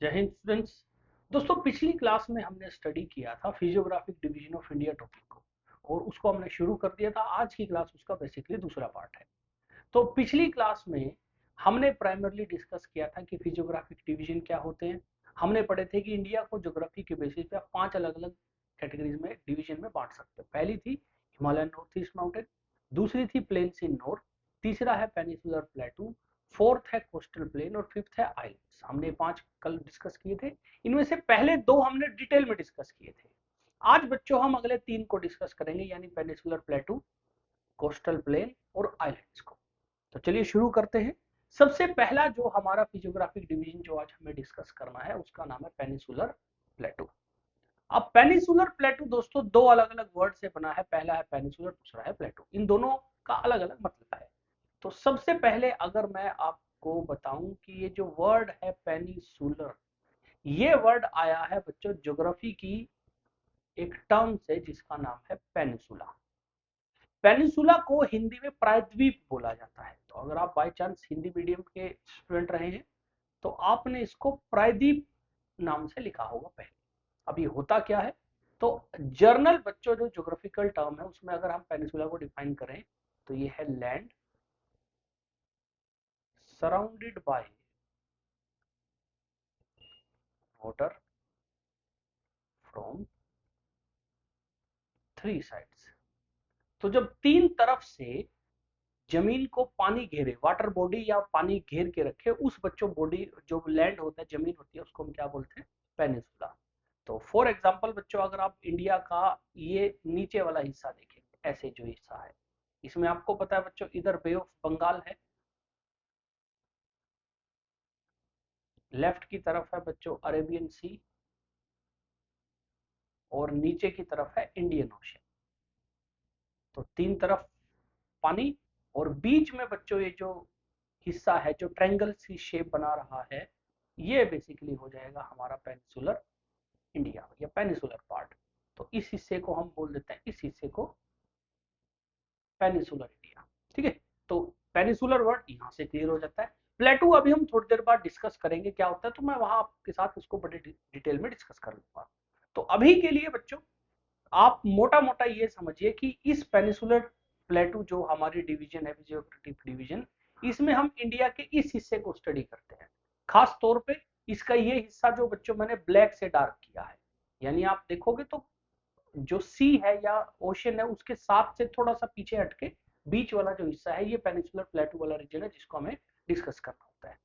जय हिंद स्टूडेंट्स। दोस्तों पिछली क्लास में हमने स्टडी किया था physiographic division of India topic को और उसको हमने शुरू कर दिया था। आज की क्लास उसका बेसिकली दूसरा पार्ट है। तो पिछली क्लास में हमने प्राइमरली डिस्कस किया था कि फिजियोग्राफिक डिवीजन क्या होते हैं। हमने पढ़े थे कि इंडिया को ज्योग्राफी के बेसिस पे आप 5 अलग अलग कैटेगरीज में डिवीजन में बांट सकते हैं। पहली थी हिमालयन नॉर्थ ईस्ट माउंटेन, दूसरी थी प्लेन्स इन नॉर्थ, तीसरा है पेनिसुलर प्लेटू, फोर्थ है कोस्टल प्लेन और फिफ्थ है आइलैंड्स। हमने 5 कल डिस्कस किए थे। इनमें से पहले 2 हमने डिटेल में डिस्कस किए थे। आज बच्चों हम अगले 3 को डिस्कस करेंगे, यानी पेनिसुलर प्लेटू, कोस्टल प्लेन और आइलैंड्स को। तो चलिए शुरू करते हैं। सबसे पहला जो हमारा फिजियोग्राफिक डिवीजन जो आज हमें डिस्कस करना है उसका नाम है पेनिसुलर प्लेटू। अब पेनिसुलर प्लेटू दोस्तों 2 अलग अलग वर्ड से बना है। पहला है पेनिसुलर, दूसरा है प्लेटू। इन दोनों का अलग अलग मतलब है। तो सबसे पहले अगर मैं आपको बताऊं कि ये जो वर्ड है पेनिसुलर, ये वर्ड आया है बच्चों ज्योग्राफी की एक टर्म से जिसका नाम है पेनिसुला। पेनिसुला को हिंदी में प्रायद्वीप बोला जाता है। तो अगर आप बाय चांस हिंदी मीडियम के स्टूडेंट रहे हैं तो आपने इसको प्रायद्वीप नाम से लिखा होगा पहले। अब ये होता क्या है, तो जर्नल बच्चों जो ज्योग्राफिकल टर्म है उसमें अगर हम पेनिसुला को डिफाइन करें तो ये है land surrounded by water from 3 sides. तो जब 3 तरफ से जमीन को पानी घेरे, वाटर बॉडी या पानी घेर के रखे, उस बच्चों बॉडी जो लैंड होता है, जमीन होती है, उसको हम क्या बोलते हैं? पेनिसुला। तो फॉर एग्जांपल बच्चों अगर आप इंडिया का ये नीचे वाला हिस्सा देखें, ऐसे जो हिस्सा है, इसमें आपको पता है बच्चों इधर बे ऑफ बंगाल है, लेफ्ट की तरफ है बच्चों अरेबियन सी और नीचे की तरफ है इंडियन ओशन। तो 3 तरफ पानी और बीच में बच्चों ये जो हिस्सा है जो ट्रायंगल सी शेप बना रहा है, ये बेसिकली हो जाएगा हमारा पेनिसुलर इंडिया या पेनिसुलर पार्ट। तो इस हिस्से को हम बोल देते हैं, इस हिस्से को पेनिसुलर इंडिया। ठीक है, तो पेनिसुलर वर्ड यहां से क्लियर हो जाता है। प्लेटू अभी हम थोड़ी देर बाद डिस्कस करेंगे क्या होता है, तो मैं वहां आपके साथ उसको बड़े डिटेल में डिस्कस कर लूंगा। तो अभी के लिए बच्चों आप मोटा मोटा ये समझिए कि इस पेनिसुलर प्लेटू जो हमारी डिवीजन है, फिजियोग्राफिक डिवीजन, इसमें हम इंडिया के इस हिस्से को स्टडी करते हैं। खास तौर पे इसका ये हिस्सा जो बच्चों मैंने ब्लैक से डार्क किया है, यानी आप देखोगे तो जो सी है या ओशन है उसके साथ से थोड़ा सा पीछे हटके बीच वाला जो हिस्सा है ये पेनिसुलर प्लेटू वाला रीजन है जिसको हमें डिस्कस करना होता है।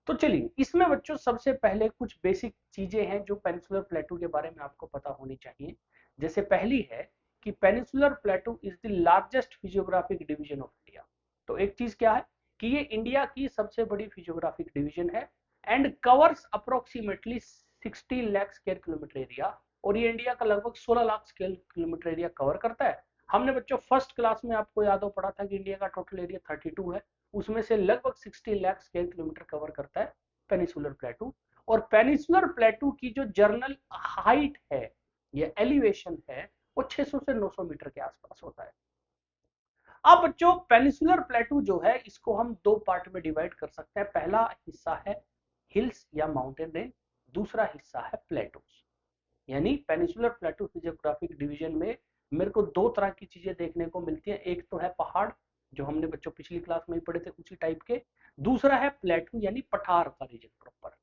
तो चलिए इसमें बच्चों सबसे पहले कुछ बेसिक चीजें हैं जो पेनिसुलर प्लेटू के बारे में आपको पता होनी चाहिए। जैसे पहली है कि peninsular प्लेटू is the largest physiographic division of India. तो एक चीज क्या है कि ये इंडिया की सबसे बड़ी फिजियोग्राफिक डिवीजन है and covers approximately 60 lakh square kilometre area. और ये इंडिया का लगभग 16 lakh square kilometre area cover करता है। हमने बच्चों फर्स्ट क्लास में आपको याद हो पड़ा था कि इंडिया का टोटल एरिया 32 है, उसमें से लगभग 60 लाख स्क्वायर किलोमीटर कवर करता है पेनिसुलर प्लेटू। और पेनिसुलर प्लेटू की जो जर्नल हाइट है या एलिवेशन है वो 600 से 900 मीटर के आसपास होता है। अब बच्चों पेनिसुलर प्लेटू जो है इसको हम 2 पार्ट में डिवाइड कर सकते हैं। पहला हिस्सा है हिल्स या माउंटेन रेंज, दूसरा हिस्सा है प्लेटूज। यानी पेनिसुलर प्लेटू फिजियोग्राफिक डिवीजन में मेरे को 2 तरह की चीजें देखने को मिलती हैं। एक तो है पहाड़ जो हमने बच्चों पिछली क्लास में ही पढ़े थे उसी टाइप के, दूसरा है प्लेटू यानी पठार का रीजन प्रॉपर।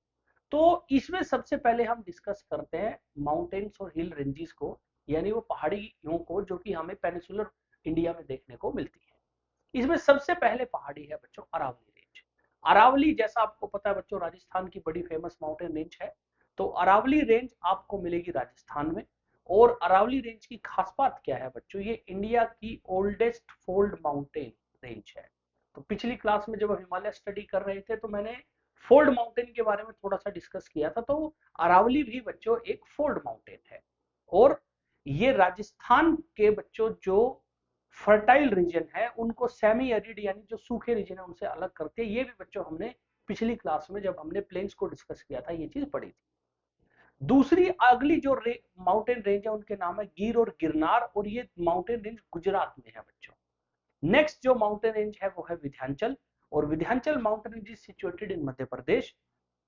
तो इसमें सबसे पहले हम डिस्कस करते हैं माउंटेन्स और हिल रेंजेस को, यानी वो पहाड़ियों को जो कि हमें पेनिसुलर इंडिया में देखने को मिलती है। इसमें सबसे पहले पहाड़ी है बच्चों अरावली रेंज। अरावली जैसा आपको पता है बच्चों राजस्थान की बड़ी फेमस माउंटेन रेंज है। तो अरावली रेंज आपको मिलेगी राजस्थान में। और अरावली रेंज की खास बात क्या है बच्चों, ये इंडिया की ओल्डेस्ट फोल्ड माउंटेन रेंज है। तो पिछली क्लास में जब हम हिमालय स्टडी कर रहे थे तो मैंने फोल्ड माउंटेन के बारे में थोड़ा सा डिस्कस किया था। तो अरावली भी बच्चों एक फोल्ड माउंटेन है। और ये राजस्थान के बच्चों जो फर्टाइल रीजन है उनको सेमी एरिड यानी जो सूखे रीजन है उनसे अलग करते हैं। ये भी बच्चों हमने पिछली क्लास में जब हमने प्लेन्स को डिस्कस किया था ये चीज पढ़ी थी। दूसरी अगली जो माउंटेन रेंज है उनके नाम है गिर और गिरनार, और ये माउंटेन रेंज गुजरात में है बच्चों। नेक्स्ट जो माउंटेन रेंज है वो है विंध्याचल, और Vindhyachal mountain range is situated in Madhya Pradesh.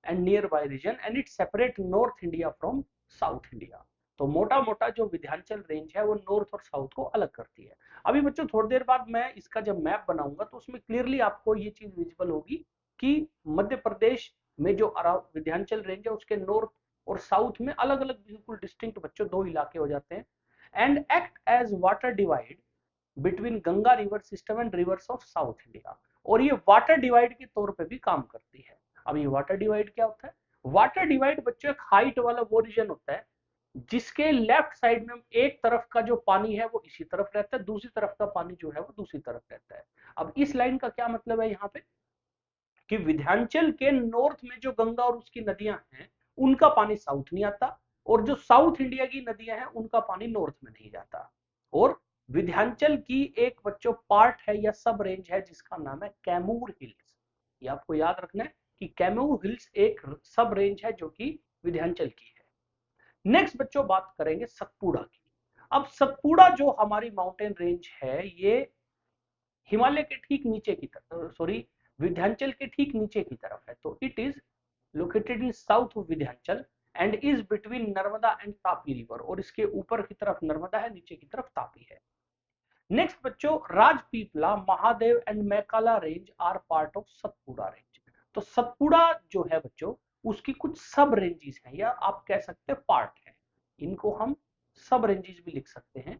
And nearby region and it separate north India from south India. तो मोटा मोटा जो विंध्याचल रेंज है वो नॉर्थ और साउथ को अलग करती है। अभी बच्चों थोड़ी देर बाद मैं इसका जब मैप बनाऊंगा तो उसमें क्लियरली आपको ये चीज विजिबल होगी कि मध्य प्रदेश में जो विंध्याचल रेंज है उसके नॉर्थ और साउथ में अलग अलग बिल्कुल डिस्टिंक्ट बच्चों दो इलाके हो जाते हैं and act as water divide between Ganga river system and rivers of south India. और ये वाटर डिवाइड के तौर पे भी काम करती है। अब ये वाटर डिवाइड क्या होता है? वाटर डिवाइड बच्चों एक हाइट वाला वो रीजन होता है जिसके लेफ्ट साइड में एक तरफ का जो पानी है वो इसी तरफ रहता है, दूसरी तरफ का पानी जो है वो दूसरी तरफ रहता है। अब इस लाइन का क्या मतलब है यहाँ पे कि विंध्याचल के नॉर्थ में जो गंगा और उसकी नदियां हैं उनका पानी साउथ नहीं आता, और जो साउथ इंडिया की नदियां हैं उनका पानी नॉर्थ में नहीं जाता। और विंध्याचल की एक बच्चों पार्ट है या सब रेंज है जिसका नाम है कैमूर हिल्स। ये आपको याद रखना है कि कैमूर हिल्स एक सब रेंज है जो कि विंध्याचल की है। नेक्स्ट बच्चों बात करेंगे सतपुड़ा की। अब सतपुड़ा जो हमारी माउंटेन रेंज है ये हिमालय के ठीक नीचे की तरफ, सॉरी विंध्याचल के ठीक नीचे की तरफ है। तो it is located in south of Vindhyachal and is between Narmada and Tapi river. और इसके ऊपर की तरफ नर्मदा है, नीचे की तरफ तापी है। नेक्स्ट बच्चों Rajpipla, Mahadev and Maikala range are part of Satpura range. तो सतपुड़ा जो है बच्चों उसकी कुछ सब रेंजेस हैं या आप कह सकते हैं पार्ट है। इनको हम सब रेंजेस भी लिख सकते हैं।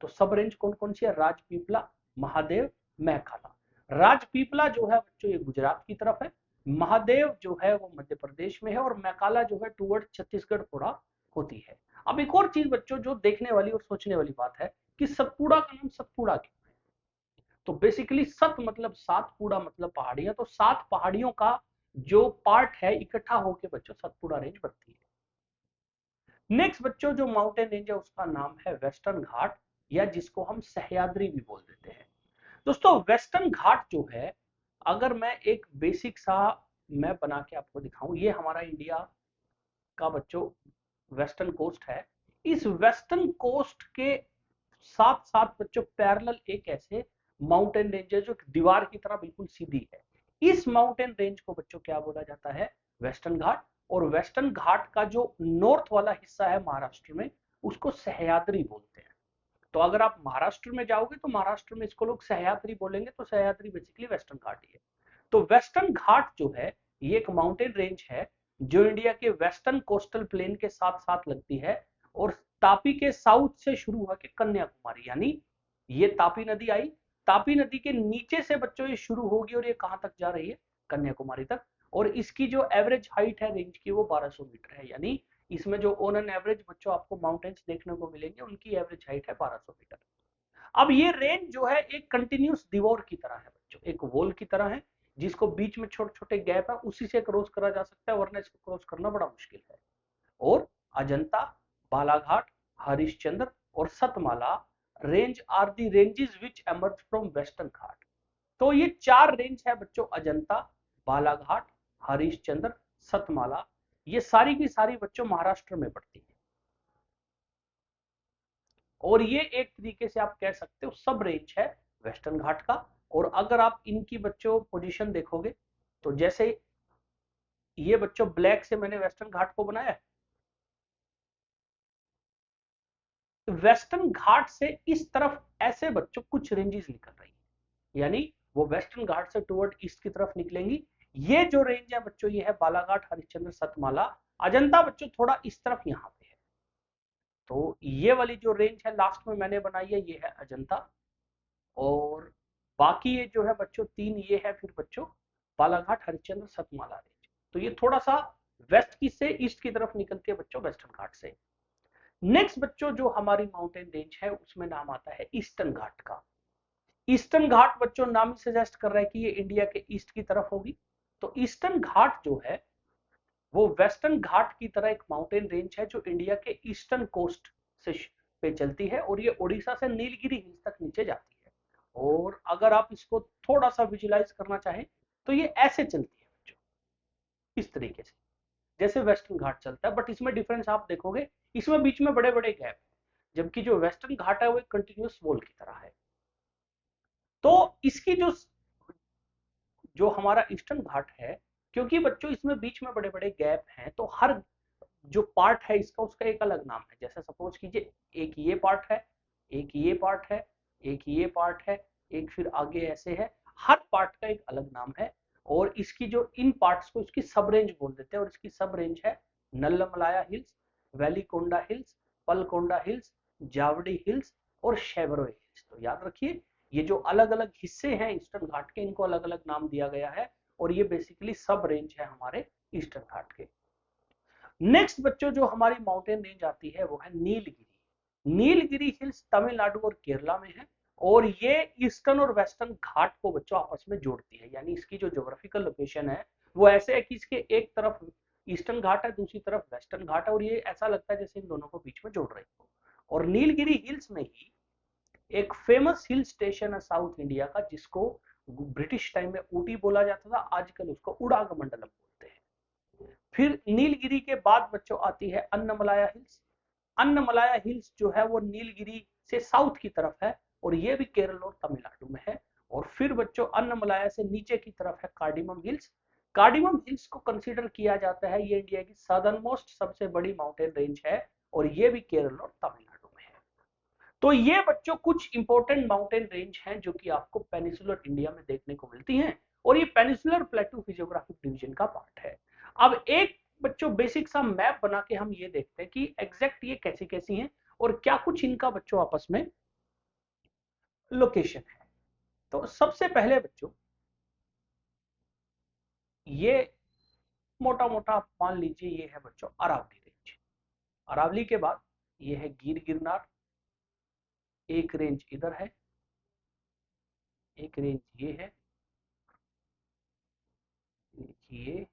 तो सब रेंज कौन कौन सी है? राजपीपला, महादेव, मैकाला। राजपीपला जो है बच्चों ये गुजरात की तरफ है, महादेव जो है वो मध्य प्रदेश में है, और मैकाला जो है टूवर्ड छत्तीसगढ़ थोड़ा होती है। अब एक और चीज बच्चों जो देखने वाली और सोचने वाली बात है कि सतपुड़ा का नाम सतपुड़ा क्यों है? तो बेसिकली सत मतलब सात, पुड़ा मतलब पहाड़ियां, तो सात पहाड़ियों का जो पार्ट है इकट्ठा होकर बच्चों सतपुड़ा रेंज बनती है। नेक्स्ट बच्चों जो माउंटेन रेंज है उसका नाम है वेस्टर्न घाट, या जिसको हम सह्याद्री भी बोल देते हैं। दोस्तों वेस्टर्न घाट जो है, अगर मैं एक बेसिक सा मैप बना के आपको दिखाऊं, ये हमारा इंडिया का बच्चों वेस्टर्न कोस्ट है। इस वेस्टर्न कोस्ट के साथ साथ बच्चों पैरेलल एक ऐसे माउंटेन रेंज है जो दीवार की तरह बिल्कुल सीधी है। इस माउंटेन रेंज को बच्चों क्या बोला जाता है? वेस्टर्न घाट। और वेस्टर्न घाट का जो नॉर्थ वाला हिस्सा है महाराष्ट्र में उसको सह्याद्री बोलते हैं। तो अगर आप महाराष्ट्र में जाओगे तो महाराष्ट्र में इसको लोग सह्याद्री बोलेंगे, तो सह्याद्री बेसिकली वेस्टर्न घाट ही है। तो वेस्टर्न घाट जो है ये एक माउंटेन रेंज है जो इंडिया के वेस्टर्न कोस्टल प्लेन के साथ साथ लगती है, और तापी के साउथ से शुरू होकर कन्याकुमारी, यानी ये तापी नदी आई, तापी नदी के नीचे से बच्चों ये शुरू होगी और ये कहां तक जा रही है? कन्याकुमारी तक। और इसकी जो एवरेज हाइट है रेंज की वो 1200 मीटर है, यानी इसमें जो ऑन एन एवरेज बच्चों आपको माउंटेन्स देखने को मिलेंगे उनकी एवरेज हाइट है 1200 मीटर। अब ये रेंज जो है एक कंटिन्यूस दीवार की तरह है बच्चों, एक वॉल की तरह है जिसको बीच में छोटे छोटे गैप है, उसी से क्रॉस करा जा सकता है, वरना इसको क्रॉस करना बड़ा मुश्किल है। और अजंता, बालाघाट, हरिश्चंद्र और Satmala range are the ranges which emerge from Western Ghat. तो ये चार रेंज है बच्चों, अजंता, बालाघाट, हरिश्चंद्र, सतमाला, ये सारी की सारी बच्चों महाराष्ट्र में पड़ती है। और ये एक तरीके से आप कह सकते हो सब रेंज है वेस्टर्न घाट का। और अगर आप इनकी बच्चों पोजीशन देखोगे तो जैसे ये बच्चों ब्लैक से मैंने वेस्टर्न घाट को बनाया है, तो वेस्टर्न घाट से इस तरफ ऐसे बच्चों कुछ रेंजेस निकल रही है, यानी वो वेस्टर्न घाट से टुवर्ड ईस्ट की तरफ निकलेंगी। ये जो रेंज है बच्चों ये है बालाघाट, हरिश्चंद्र, सतमाला। अजंता बच्चों थोड़ा इस तरफ यहां पे है। तो ये वाली जो रेंज है लास्ट में मैंने बनाई है ये है अजंता। और बाकी ये जो है बच्चों तीन ये है फिर बच्चों बालाघाट, हरिश्चंद्र, सतमाला रेंज। तो ये थोड़ा सा वेस्ट की से ईस्ट की तरफ निकलती है बच्चों वेस्टर्न घाट से। नेक्स्ट बच्चों जो हमारी माउंटेन रेंज है उसमें नाम आता है ईस्टर्न घाट का। ईस्टर्न घाट बच्चों नाम ही सजेस्ट कर रहा है कि ये इंडिया के ईस्ट की तरफ होगी। तो ईस्टर्न घाट जो है वो वेस्टर्न घाट की तरह एक माउंटेन रेंज है जो इंडिया के ईस्टर्न कोस्ट से पे चलती है, और ये उड़ीसा से नीलगिरी हिल्स तक नीचे जाती है। और अगर आप इसको थोड़ा सा विजुलाइज करना चाहें तो ये ऐसे चलती है बच्चों, इस तरीके से जैसे वेस्टर्न घाट चलता है, बट इसमें डिफरेंस आप देखोगे इसमें बीच में बड़े बड़े गैप है, जबकि जो वेस्टर्न घाट है वो एक कंटिन्यूस वॉल की तरह है। तो इसकी जो जो हमारा ईस्टर्न घाट है क्योंकि बच्चों इसमें बीच में बड़े बड़े गैप हैं, तो हर जो पार्ट है इसका उसका एक अलग नाम है। जैसे सपोज कीजिए एक ये पार्ट है, एक ये पार्ट है, एक ये पार्ट है, एक फिर आगे ऐसे है, हर पार्ट का एक अलग नाम है। और इसकी जो इन पार्ट्स को इसकी सब रेंज बोल देते हैं, और इसकी सब रेंज है Nallamalai hills, Velikonda hills, Palkonda hills, Javadi hills और शेवरो हिल्स। तो याद रखिए ये जो अलग अलग हिस्से हैं ईस्टर्न घाट के, इनको अलग अलग नाम दिया गया है, और ये बेसिकली सब रेंज है हमारे ईस्टर्न घाट के। नेक्स्ट बच्चों जो हमारी माउंटेन रेंज आती है वो है नीलगिरी। नीलगिरी हिल्स तमिलनाडु और केरला में है, और ये ईस्टर्न और वेस्टर्न घाट को बच्चों आपस में जोड़ती है। यानी इसकी जो ज्योग्राफिकल लोकेशन है वो ऐसे है कि इसके एक तरफ ईस्टर्न घाट है, दूसरी तरफ वेस्टर्न घाट है, और ये ऐसा लगता है जैसे इन दोनों को बीच में जोड़ रही हो। और नीलगिरी हिल्स में ही एक फेमस हिल स्टेशन है साउथ इंडिया का, जिसको ब्रिटिश टाइम में ऊटी बोला जाता था, आजकल उसको उड़ागमंडलम बोलते हैं। फिर नीलगिरी के बाद बच्चों आती है अन्नमलाया हिल्स। अन्नमलाया हिल्स जो है वो नीलगिरी से साउथ की तरफ है, और ये भी केरल और तमिलनाडु में है। और फिर बच्चों अन्नमलाया से नीचे की तरफ है कार्डिमम हिल्स। कार्डिमम हिल्स को कंसीडर किया जाता है ये इंडिया की सदर्न मोस्ट सबसे बड़ी माउंटेन रेंज है, और ये भी केरल और तमिलनाडु में है। तो ये बच्चों कुछ इंपॉर्टेंट माउंटेन रेंज हैं जो कि आपको पेनिसुलर इंडिया में देखने को मिलती हैं, और ये पेनिसुलर प्लेटू फिजियोग्राफिक डिवीजन का पार्ट है। अब एक बच्चों बेसिक सा मैप बना के हम ये देखते हैं कि एग्जैक्ट ये कैसी कैसी हैं और क्या कुछ इनका बच्चों आपस में लोकेशन है। तो सबसे पहले बच्चों ये मोटा मोटा आप मान लीजिए ये है बच्चों अरावली रेंज। अरावली के बाद ये है गिर गिरनार, एक रेंज इधर है, एक रेंज ये है, ये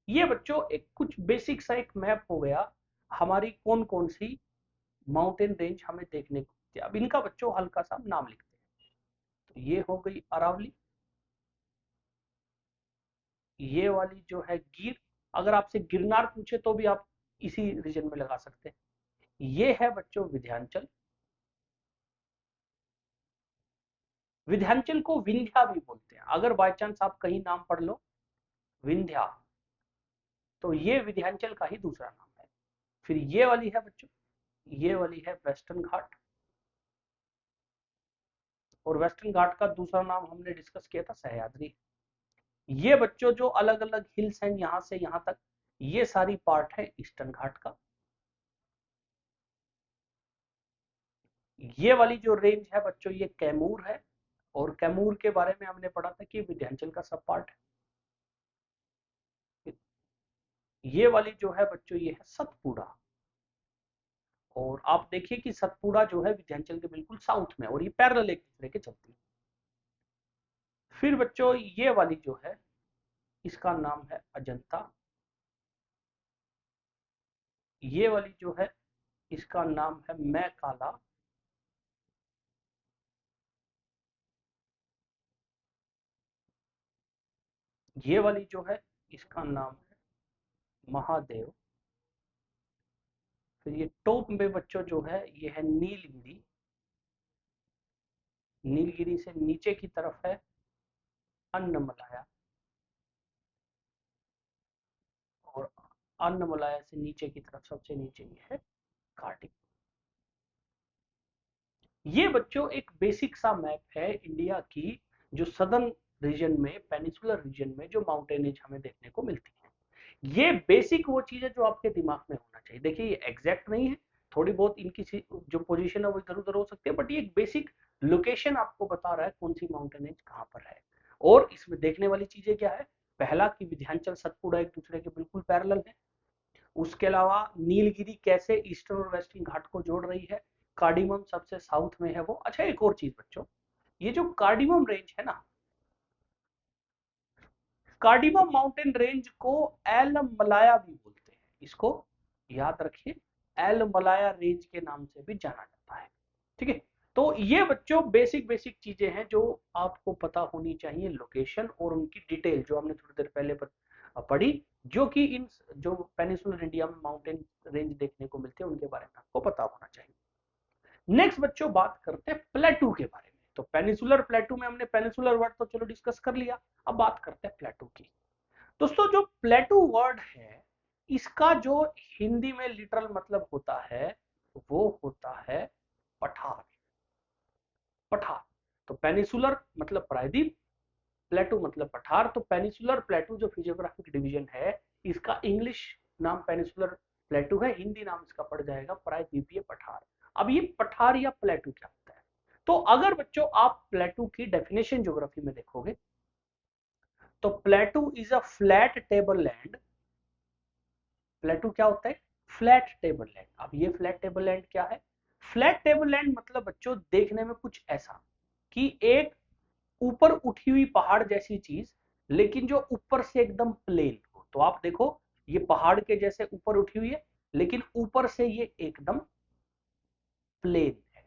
ये बच्चों एक कुछ बेसिक सा एक मैप हो गया हमारी कौन कौन सी माउंटेन रेंज हमें देखने को मिलती है। अब इनका बच्चों हल्का सा नाम लिखते हैं। तो ये हो गई अरावली, ये वाली जो है गिर, अगर आपसे गिरनार पूछे तो भी आप इसी रीजन में लगा सकते हैं। ये है बच्चों विंध्याचल, विंध्याचल को विंध्या भी बोलते हैं, अगर बाय चांस आप कहीं नाम पढ़ लो विंध्या, तो ये विंध्याचल का ही दूसरा नाम है। फिर ये वाली है बच्चों, ये वाली है वेस्टर्न घाट, और वेस्टर्न घाट का दूसरा नाम हमने डिस्कस किया था सह्याद्री। ये बच्चों जो अलग अलग हिल्स हैं यहां से यहां तक, ये सारी पार्ट है ईस्टर्न घाट का। ये वाली जो रेंज है बच्चों ये कैमूर है, और कैमूर के बारे में हमने पढ़ा था कि विंध्याचल का सब पार्ट है। ये वाली जो है बच्चों ये है सतपुड़ा, और आप देखिए कि सतपुड़ा जो है विंध्याचल के बिल्कुल साउथ में, और ये पैरेलल एक दूसरे के चलती है। फिर बच्चों ये वाली जो है इसका नाम है अजंता, ये वाली जो है इसका नाम है मैं काला, ये वाली जो है इसका नाम है महादेव। फिर ये टॉप में बच्चों जो है ये है नीलगिरी, नीलगिरी से नीचे की तरफ है अन्नमलाया, और अन्नमलाया से नीचे की तरफ सबसे नीचे ये है कार्टिक। ये बच्चों एक बेसिक सा मैप है इंडिया की, जो सदर्न रीजन में पेनिसुलर रीजन में जो माउंटेनेज हमें देखने को मिलती है। ये बेसिक वो चीज है जो आपके दिमाग में होना चाहिए। देखिए ये एग्जैक्ट नहीं है, थोड़ी बहुत इनकी जो पोजीशन है वो इधर उधर हो सकती है, बट ये एक बेसिक लोकेशन आपको बता रहा है कौन सी माउंटेनेज कहाँ पर है। और इसमें देखने वाली चीजें क्या है, पहला कि विंध्याचल सतपुड़ा एक दूसरे के बिल्कुल पैरेलल है, उसके अलावा नीलगिरी कैसे ईस्टर्न और वेस्टर्न घाट को जोड़ रही है, कार्डिमम सबसे साउथ में है वो। अच्छा एक और चीज बच्चों, ये जो कार्डिमम रेंज है ना, कार्डिमम माउंटेन रेंज को एल मलाया भी बोलते हैं, इसको याद रखिए एल मलाया रेंज के नाम से भी जाना जाता है। ठीक है। तो ये बच्चों बेसिक बेसिक चीजें हैं जो आपको पता होनी चाहिए, लोकेशन और उनकी डिटेल जो हमने थोड़ी देर पहले पढ़ी, जो कि इन जो पेनिनसुलर इंडिया में माउंटेन रेंज देखने को मिलते हैं उनके बारे में आपको पता होना चाहिए। नेक्स्ट बच्चों बात करते हैं प्लेटू के बारे में। तो पेनिनसुलर प्लेटू में हमने पेनिनसुलर वर्ड तो चलो डिस्कस कर लिया, अब बात करते हैं प्लेटू की। दोस्तों जो प्लेटू वर्ड है इसका जो हिंदी में लिटरल मतलब होता है वो होता है पठार। पठार, तो पेनिसुलर मतलब प्रायद्वीप, प्लेटू मतलब पठार। तो पेनिसुलर प्लेटू जो फिजियोग्राफिक डिवीजन है इसका इंग्लिश नाम पेनिसुलर प्लेटू है, हिंदी नाम इसका पड़ जाएगा प्रायद्वीपीय पठार। अब ये पठार या प्लेटू क्या होता है? तो अगर बच्चों आप प्लेटू की डेफिनेशन ज्योग्राफी में देखोगे तो प्लेटू is a flat table land. प्लेटू क्या होता है? Flat table land. अब ये फ्लैट टेबल लैंड क्या है? फ्लैट टेबल लैंड मतलब बच्चों देखने में कुछ ऐसा कि एक ऊपर उठी हुई पहाड़ जैसी चीज, लेकिन जो ऊपर से एकदम प्लेन हो। तो आप देखो ये पहाड़ के जैसे ऊपर उठी हुई है, लेकिन ऊपर से ये एकदम प्लेन है,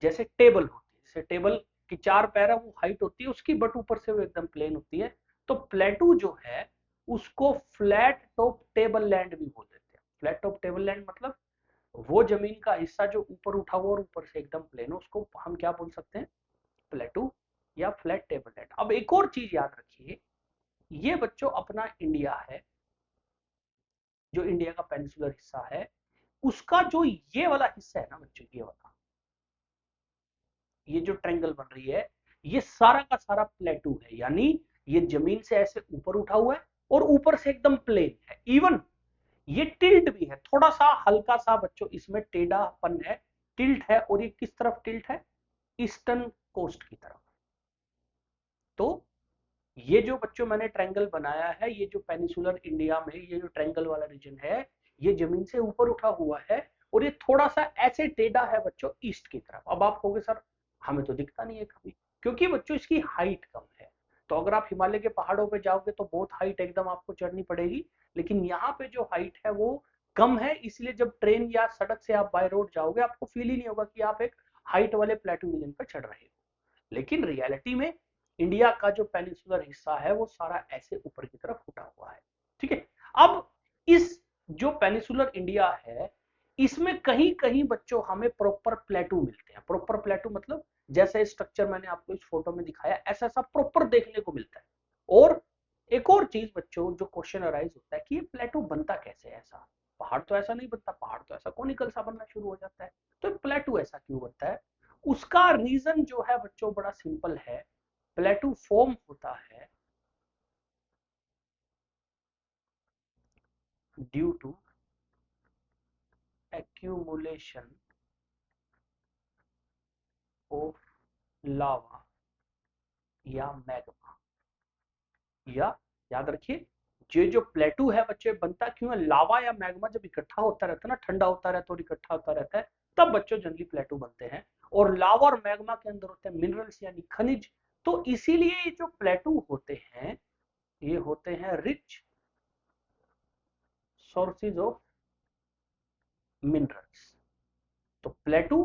जैसे टेबल होती है। जैसे टेबल की चार पैर है वो हाइट होती है उसकी, बट ऊपर से वो एकदम प्लेन होती है। तो प्लेटू जो है उसको फ्लैट टॉप टेबल लैंड भी बोल देते हैं। फ्लैट टॉप टेबल लैंड मतलब वो जमीन का हिस्सा जो ऊपर उठा हुआ और ऊपर से एकदम प्लेन हो, उसको हम क्या बोल सकते हैं? प्लेटू या फ्लैट टेबल लैंड। अब एक और चीज याद रखिए, ये बच्चों अपना इंडिया है, जो इंडिया का पेनिनसुलर हिस्सा है, उसका जो ये वाला हिस्सा है ना बच्चों, ये वाला, ये जो ट्रायंगल बन रही है, ये सारा का सारा प्लेटू है। यानी ये जमीन से ऐसे ऊपर उठा हुआ है और ऊपर से एकदम प्लेन है। इवन ये टिल्ट भी है, थोड़ा सा हल्का सा बच्चों इसमें टेढ़ापन है, टिल्ट है। और ये किस तरफ टिल्ट है? ईस्टर्न कोस्ट की तरफ। तो ये जो बच्चों मैंने ट्रायंगल बनाया है, ये जो पेनिनसुलर इंडिया में ये जो ट्रायंगल वाला रीजन है, ये जमीन से ऊपर उठा हुआ है और ये थोड़ा सा ऐसे टेढ़ा है बच्चों ईस्ट की तरफ। अब आप कहोगे सर हमें तो दिखता नहीं है कभी, क्योंकि बच्चों इसकी हाइट कम है। तो अगर आप हिमालय के पहाड़ों पे जाओगे तो बहुत हाइट एकदम आपको चढ़नी पड़ेगी, लेकिन यहाँ पे जो हाइट है वो कम है, इसलिए जब ट्रेन या सड़क से आप बाय रोड जाओगे आपको फील ही नहीं होगा कि आप एक हाइट वाले प्लेटू रीजन पर चढ़ रहे हो। लेकिन रियलिटी में इंडिया का जो पेनिनसुलर हिस्सा है वो सारा ऐसे ऊपर की तरफ उठा हुआ है। ठीक है। अब इस जो पेनिनसुलर इंडिया है इसमें कहीं कहीं बच्चों हमें प्रॉपर प्लेटू मिलते हैं। प्रॉपर प्लेटू मतलब जैसे स्ट्रक्चर मैंने आपको इस फोटो में दिखाया, ऐसा ऐसा प्रॉपर देखने को मिलता है। और एक और चीज बच्चों जो क्वेश्चन अराइज होता है कि ये प्लेटू बनता कैसे है? ऐसा पहाड़ तो ऐसा नहीं बनता, पहाड़ तो ऐसा कोनिकल सा बनना शुरू हो जाता है, तो प्लेटू ऐसा क्यों बनता है? उसका रीजन जो है बच्चों बड़ा सिंपल है। प्लेटू फॉर्म होता है due to accumulation of lava या मैग्मा। या याद रखिए, ये जो प्लेटू है बच्चे बनता क्यों है? लावा या मैग्मा जब इकट्ठा होता रहता है ना, ठंडा होता रहता है और इकट्ठा होता रहता है, तब बच्चों जनरली प्लेटू बनते हैं। और लावा और मैग्मा के अंदर होते हैं मिनरल्स यानी खनिज। तो इसीलिए ये जो प्लेटू होते हैं ये होते हैं रिच सोर्सेज ऑफ मिनरल्स। तो प्लेटू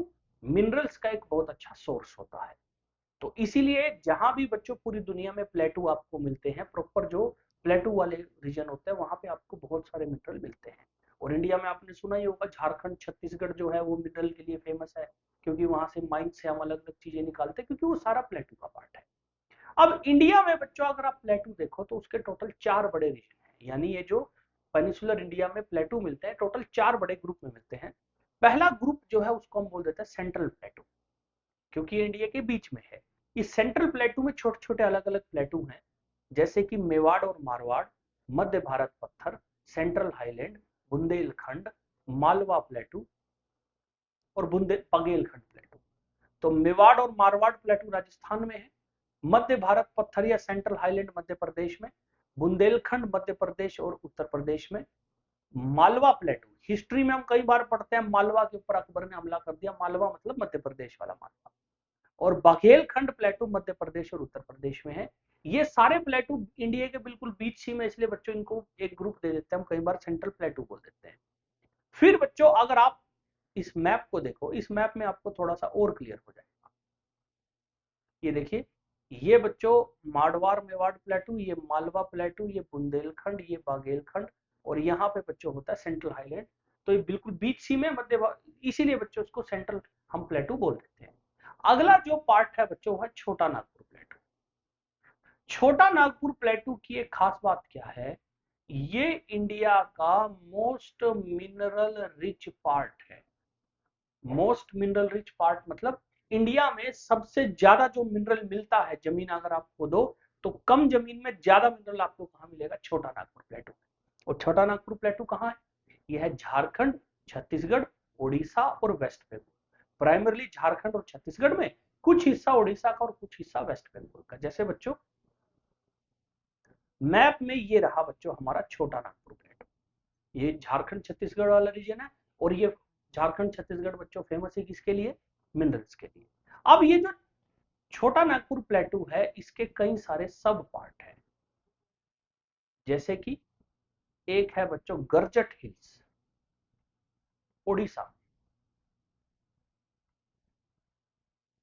मिनरल्स का एक बहुत अच्छा सोर्स होता है। तो इसीलिए जहां भी बच्चों पूरी दुनिया में प्लेटू आपको मिलते हैं, प्रॉपर जो प्लेटू वाले रीजन होते हैं वहां पे आपको बहुत सारे मिनरल मिलते हैं। और इंडिया में आपने सुना ही होगा झारखंड छत्तीसगढ़ जो है वो मिनरल के लिए फेमस है, क्योंकि वहां से माइन से हम अलग अलग चीजें निकालते हैं, क्योंकि वो सारा प्लेटू का पार्ट है। अब इंडिया में बच्चों अगर आप प्लेटू देखो तो उसके टोटल 4 बड़े रीजन है। यानी ये जो पेनिनसुलर इंडिया में प्लेटू मिलते हैं टोटल 4 बड़े ग्रुप में मिलते हैं। पहला ग्रुप जो है उसको हम बोल देते हैं सेंट्रल प्लेटू, क्योंकि ये इंडिया के बीच में है। इस सेंट्रल प्लेटू में छोटे छोटे अलग अलग प्लेटू हैं, जैसे कि मेवाड़ और मारवाड़, मध्य भारत पत्थर, सेंट्रल हाईलैंड, बुंदेलखंड, मालवा प्लेटू और पगेलखंड प्लेटू। तो मेवाड़ और मारवाड़ प्लेटू राजस्थान में है, मध्य भारत पत्थर या सेंट्रल हाईलैंड मध्य प्रदेश में, बुंदेलखंड मध्य प्रदेश और उत्तर प्रदेश में, मालवा प्लेटू हिस्ट्री में हम कई बार पढ़ते हैं मालवा के ऊपर अकबर ने हमला कर दिया, मालवा मतलब मध्य प्रदेश वाला मालवा। और बघेलखंड प्लेटू मध्य प्रदेश और उत्तर प्रदेश में है। ये सारे प्लेटू इंडिया के बिल्कुल बीच ही में, इसलिए बच्चों इनको एक ग्रुप दे देते हैं हम, कई बार सेंट्रल प्लेटू बोल देते हैं। फिर बच्चों अगर आप इस मैप को देखो, इस मैप में आपको थोड़ा सा और क्लियर हो जाएगा। ये देखिए, ये बच्चों मारवाड़ मेवाड़ प्लेटू, ये मालवा प्लेटू, ये बुंदेलखंड, ये बागेलखंड, और यहाँ पे बच्चों होता है सेंट्रल हाईलैंड। तो ये बिल्कुल बीच सी में मध्य, इसीलिए बच्चों उसको सेंट्रल हम प्लेटू बोल देते हैं। अगला जो पार्ट है बच्चों वो है छोटा नागपुर प्लेटू। छोटा नागपुर प्लेटू की एक खास बात क्या है, ये इंडिया का मोस्ट मिनरल रिच पार्ट है। मोस्ट मिनरल रिच पार्ट मतलब इंडिया में सबसे ज्यादा जो मिनरल मिलता है, जमीन अगर आप खोदो तो कम जमीन में ज्यादा मिनरल आपको कहां मिलेगा, छोटा नागपुर प्लेटू। और छोटा नागपुर प्लेटू कहां है, यह है झारखंड, छत्तीसगढ़, उड़ीसा और वेस्ट बंगाल। प्राइमरली झारखंड और छत्तीसगढ़ में, कुछ हिस्सा उड़ीसा का और कुछ हिस्सा वेस्ट बंगाल का। जैसे बच्चों मैप में ये रहा बच्चों हमारा छोटा नागपुर प्लेटू, ये झारखंड छत्तीसगढ़ वाला रीजन है। और ये झारखंड छत्तीसगढ़ बच्चों फेमस है किसके लिए, मिनरल्स के लिए। अब ये जो छोटा नागपुर प्लेटू है इसके कई सारे सब पार्ट हैं, जैसे कि एक है बच्चों गरजट हिल्स, उड़ीसा।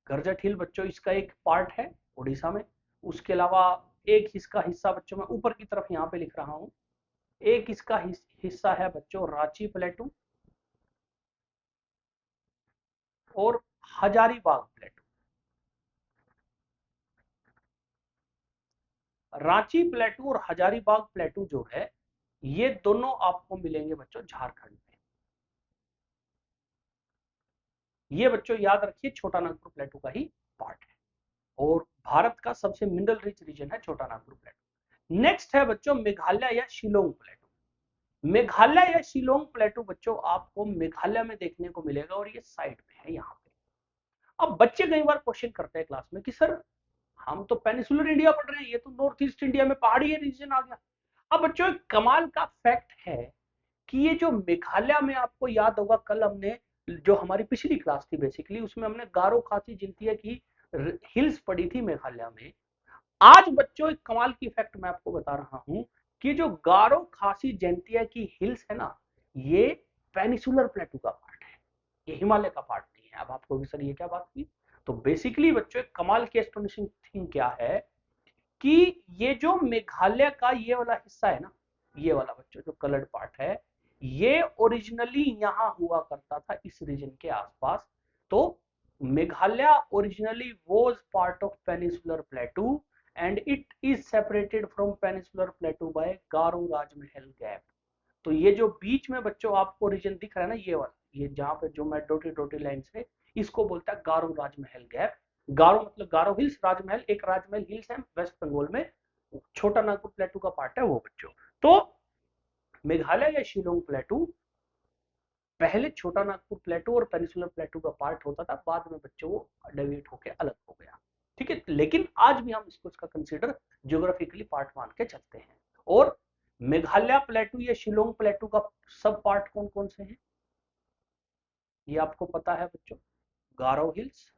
गरजट हिल बच्चों इसका एक पार्ट है उड़ीसा में। उसके अलावा एक इसका हिस्सा बच्चों मैं ऊपर की तरफ यहां पे लिख रहा हूं, एक इसका हिस्सा है बच्चों रांची प्लेटू और हजारीबाग प्लेटू। रांची प्लेटू और हजारीबाग प्लेटू जो है ये दोनों आपको मिलेंगे बच्चों झारखंड में। ये बच्चों याद रखिए छोटा नागपुर प्लेटू का ही पार्ट है, और भारत का सबसे मिनरल रिच रीजन है छोटा नागपुर प्लेटू। नेक्स्ट है बच्चों मेघालय या शिलोंग प्लेटू। मेघालय या शिलोंग प्लेटू बच्चों आपको मेघालय में देखने को मिलेगा, और ये साइड में है यहाँ पे। अब बच्चे कई बार क्वेश्चन करते हैं क्लास में कि सर हम तो पेनिसुलर इंडिया पढ़ रहे हैं, ये तो नॉर्थ ईस्ट इंडिया में पहाड़ी रीजन आ गया। अब बच्चों एक कमाल का फैक्ट है कि ये जो मेघालय में, आपको याद होगा कल हमने जो हमारी पिछली क्लास थी बेसिकली उसमें हमने गारो खासी जिंतिया की हिल्स पढ़ी थी मेघालय में। आज बच्चों एक कमाल की फैक्ट मैं आपको बता रहा हूं कि जो गारो खासी जैंतिया की हिल्स है ना, ये पेनिसुलर प्लेटू का पार्ट है, ये हिमालय का पार्ट नहीं है। अब आपको सर ये क्या बात की, तो बेसिकली बच्चों एक कमाल की एस्टोनिशिंग थिंग क्या है कि ये जो मेघालय का ये वाला हिस्सा है ना, ये वाला बच्चों जो कलर्ड पार्ट है, ये ओरिजिनली यहां हुआ करता था इस रीजन के आसपास। तो Meghalaya originally was part of peninsular plateau and it is separated from peninsular plateau by Garo Rajmahal gap. तो ये जो बीच में बच्चों आपको रीजन दिख रहा है ना, ये वाला, ये जहां पे जो मैं डोटी डोटी लाइन से, इसको बोलता है गारो राजमहल गैप। गारो मतलब गारो हिल्स, राजमहल एक राजमहल हिल्स है वेस्ट बंगाल में, छोटा नागपुर प्लेटू का पार्ट है वो बच्चों। तो मेघालय या शिलोंग प्लेटू पहले छोटा नागपुर प्लेटू और पेनिसुलर प्लेटू का पार्ट होता था, बाद में बच्चों वो डेविएट होकर अलग हो गया। ठीक है, लेकिन आज भी हम इसको इसका कंसीडर ज्योग्राफिकली पार्ट मान के चलते हैं। और मेघालय प्लेटू या शिलोंग प्लेटू का सब पार्ट कौन कौन से हैं ये आपको पता है बच्चों, गारो हिल्स,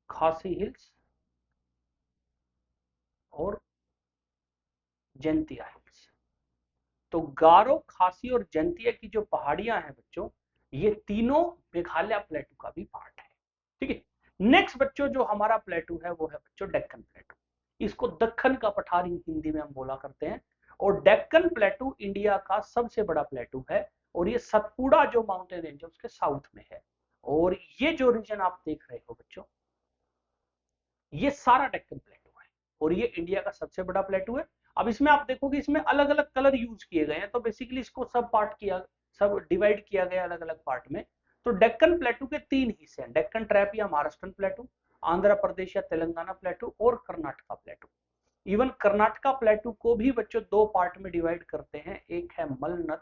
खासी हिल्स और जैंतिया हिल्स। तो गारो, खासी और जैंतिया की जो पहाड़ियां हैं बच्चों, ये तीनों मेघालय प्लेटू का भी पार्ट है। ठीक है, नेक्स्ट बच्चों जो हमारा प्लेटू है वो है बच्चों डेक्कन प्लेटू। इसको दक्कन का पठार हिंदी में हम बोला करते हैं। और डेक्कन प्लेटू इंडिया का सबसे बड़ा प्लेटू है, और ये सतपुड़ा जो माउंटेन रेंज है उसके साउथ में है। और ये जो रीजन आप देख रहे हो बच्चों, ये सारा डेक्कन प्लेटू है, और ये इंडिया का सबसे बड़ा प्लेटू है। अब इसमें आप देखोगे इसमें अलग अलग कलर यूज किए गए हैं, तो बेसिकली इसको सब पार्ट किया, सब डिवाइड किया गया अलग अलग पार्ट में। तो डेक्कन प्लेटू के तीन हिस्से हैं, डेक्कन ट्रैप या महाराष्ट्र प्लेटू, आंध्र प्रदेश या तेलंगाना प्लेटू और कर्नाटका प्लेटू। इवन कर्नाटका प्लेटू को भी बच्चों दो पार्ट में डिवाइड करते हैं, एक है मलनद,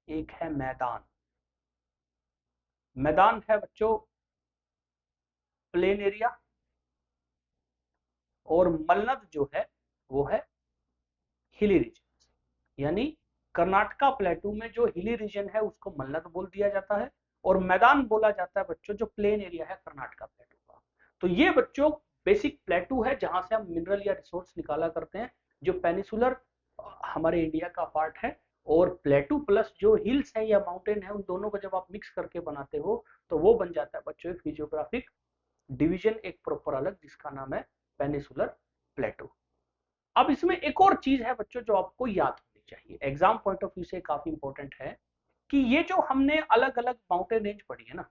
एक है मैदान। मैदान है बच्चों प्लेन एरिया, और मलनद जो है वो है हिली रीजन। यानी कर्नाटका प्लेटू में जो हिली रीजन है उसको मलनद बोल दिया जाता है, और मैदान बोला जाता है बच्चों जो प्लेन एरिया है कर्नाटका प्लेटू का। तो ये बच्चों बेसिक प्लेटू है जहां से हम मिनरल या रिसोर्स निकाला करते हैं, जो पेनिसुलर हमारे इंडिया का पार्ट है। और प्लेटू प्लस जो हिल्स है या माउंटेन है, उन दोनों को जब आप मिक्स करके बनाते हो तो वो बन जाता है बच्चों एक फिजियोग्राफिक डिवीजन, एक प्रॉपर अलग, जिसका नाम है पेनिसुलर प्लेटू। अब इसमें एक और चीज है बच्चों जो आपको याद होनी चाहिए, एग्जाम पॉइंट ऑफ व्यू से काफी इंपॉर्टेंट है, कि ये जो हमने अलग अलग माउंटेन रेंज पढ़ी है ना,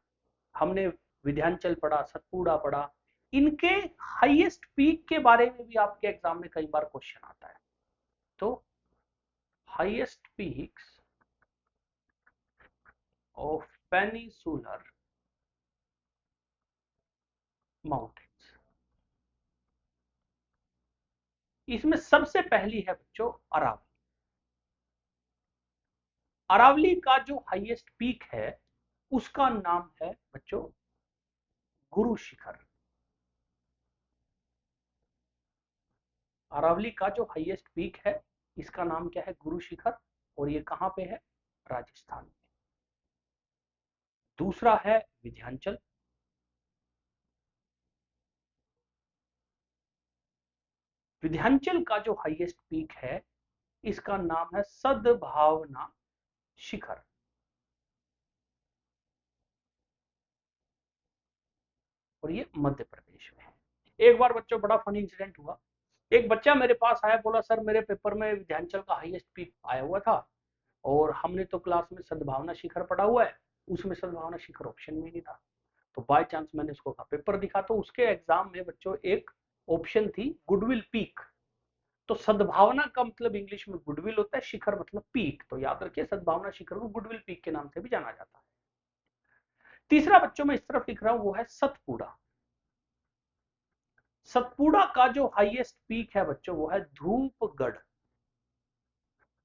हमने विंध्याचल पढ़ा, सतपुड़ा पढ़ा, इनके हाईएस्ट पीक के बारे में भी आपके एग्जाम में कई बार क्वेश्चन आता है। तो highest peaks of peninsular mountains, इसमें सबसे पहली है बच्चों अरावली। अरावली का जो हाईएस्ट पीक है उसका नाम है बच्चों गुरु शिखर। अरावली का जो हाईएस्ट पीक है इसका नाम क्या है, गुरु शिखर, और ये कहां पे है, राजस्थान में। दूसरा है विंध्याचल। विंध्याचल का जो हाईएस्ट पीक है इसका नाम है सद्भावना शिखर, और ये मध्य प्रदेश में है। एक बार बच्चों बड़ा फनी इंसिडेंट हुआ, एक बच्चा मेरे पास आया, बोला सर मेरे पेपर में विंध्याचल का हाईएस्ट पीक आया हुआ था और हमने तो क्लास में सद्भावना शिखर पढ़ा हुआ है, उसमें सद्भावना शिखर ऑप्शन में नहीं था। तो बाय चांस मैंने उसको कहा पेपर दिखा, तो उसके एग्जाम में बच्चों एक ऑप्शन थी गुडविल पीक। तो सद्भावना का मतलब इंग्लिश में गुडविल होता है, शिखर मतलब पीक, तो याद रखिए सद्भावना शिखर को गुडविल पीक के नाम से भी जाना जाता है। तीसरा बच्चों में इस तरफ लिख रहा हूं वो है सतपुड़ा। सतपुड़ा का जो हाईएस्ट पीक है बच्चों वो है धूपगढ़।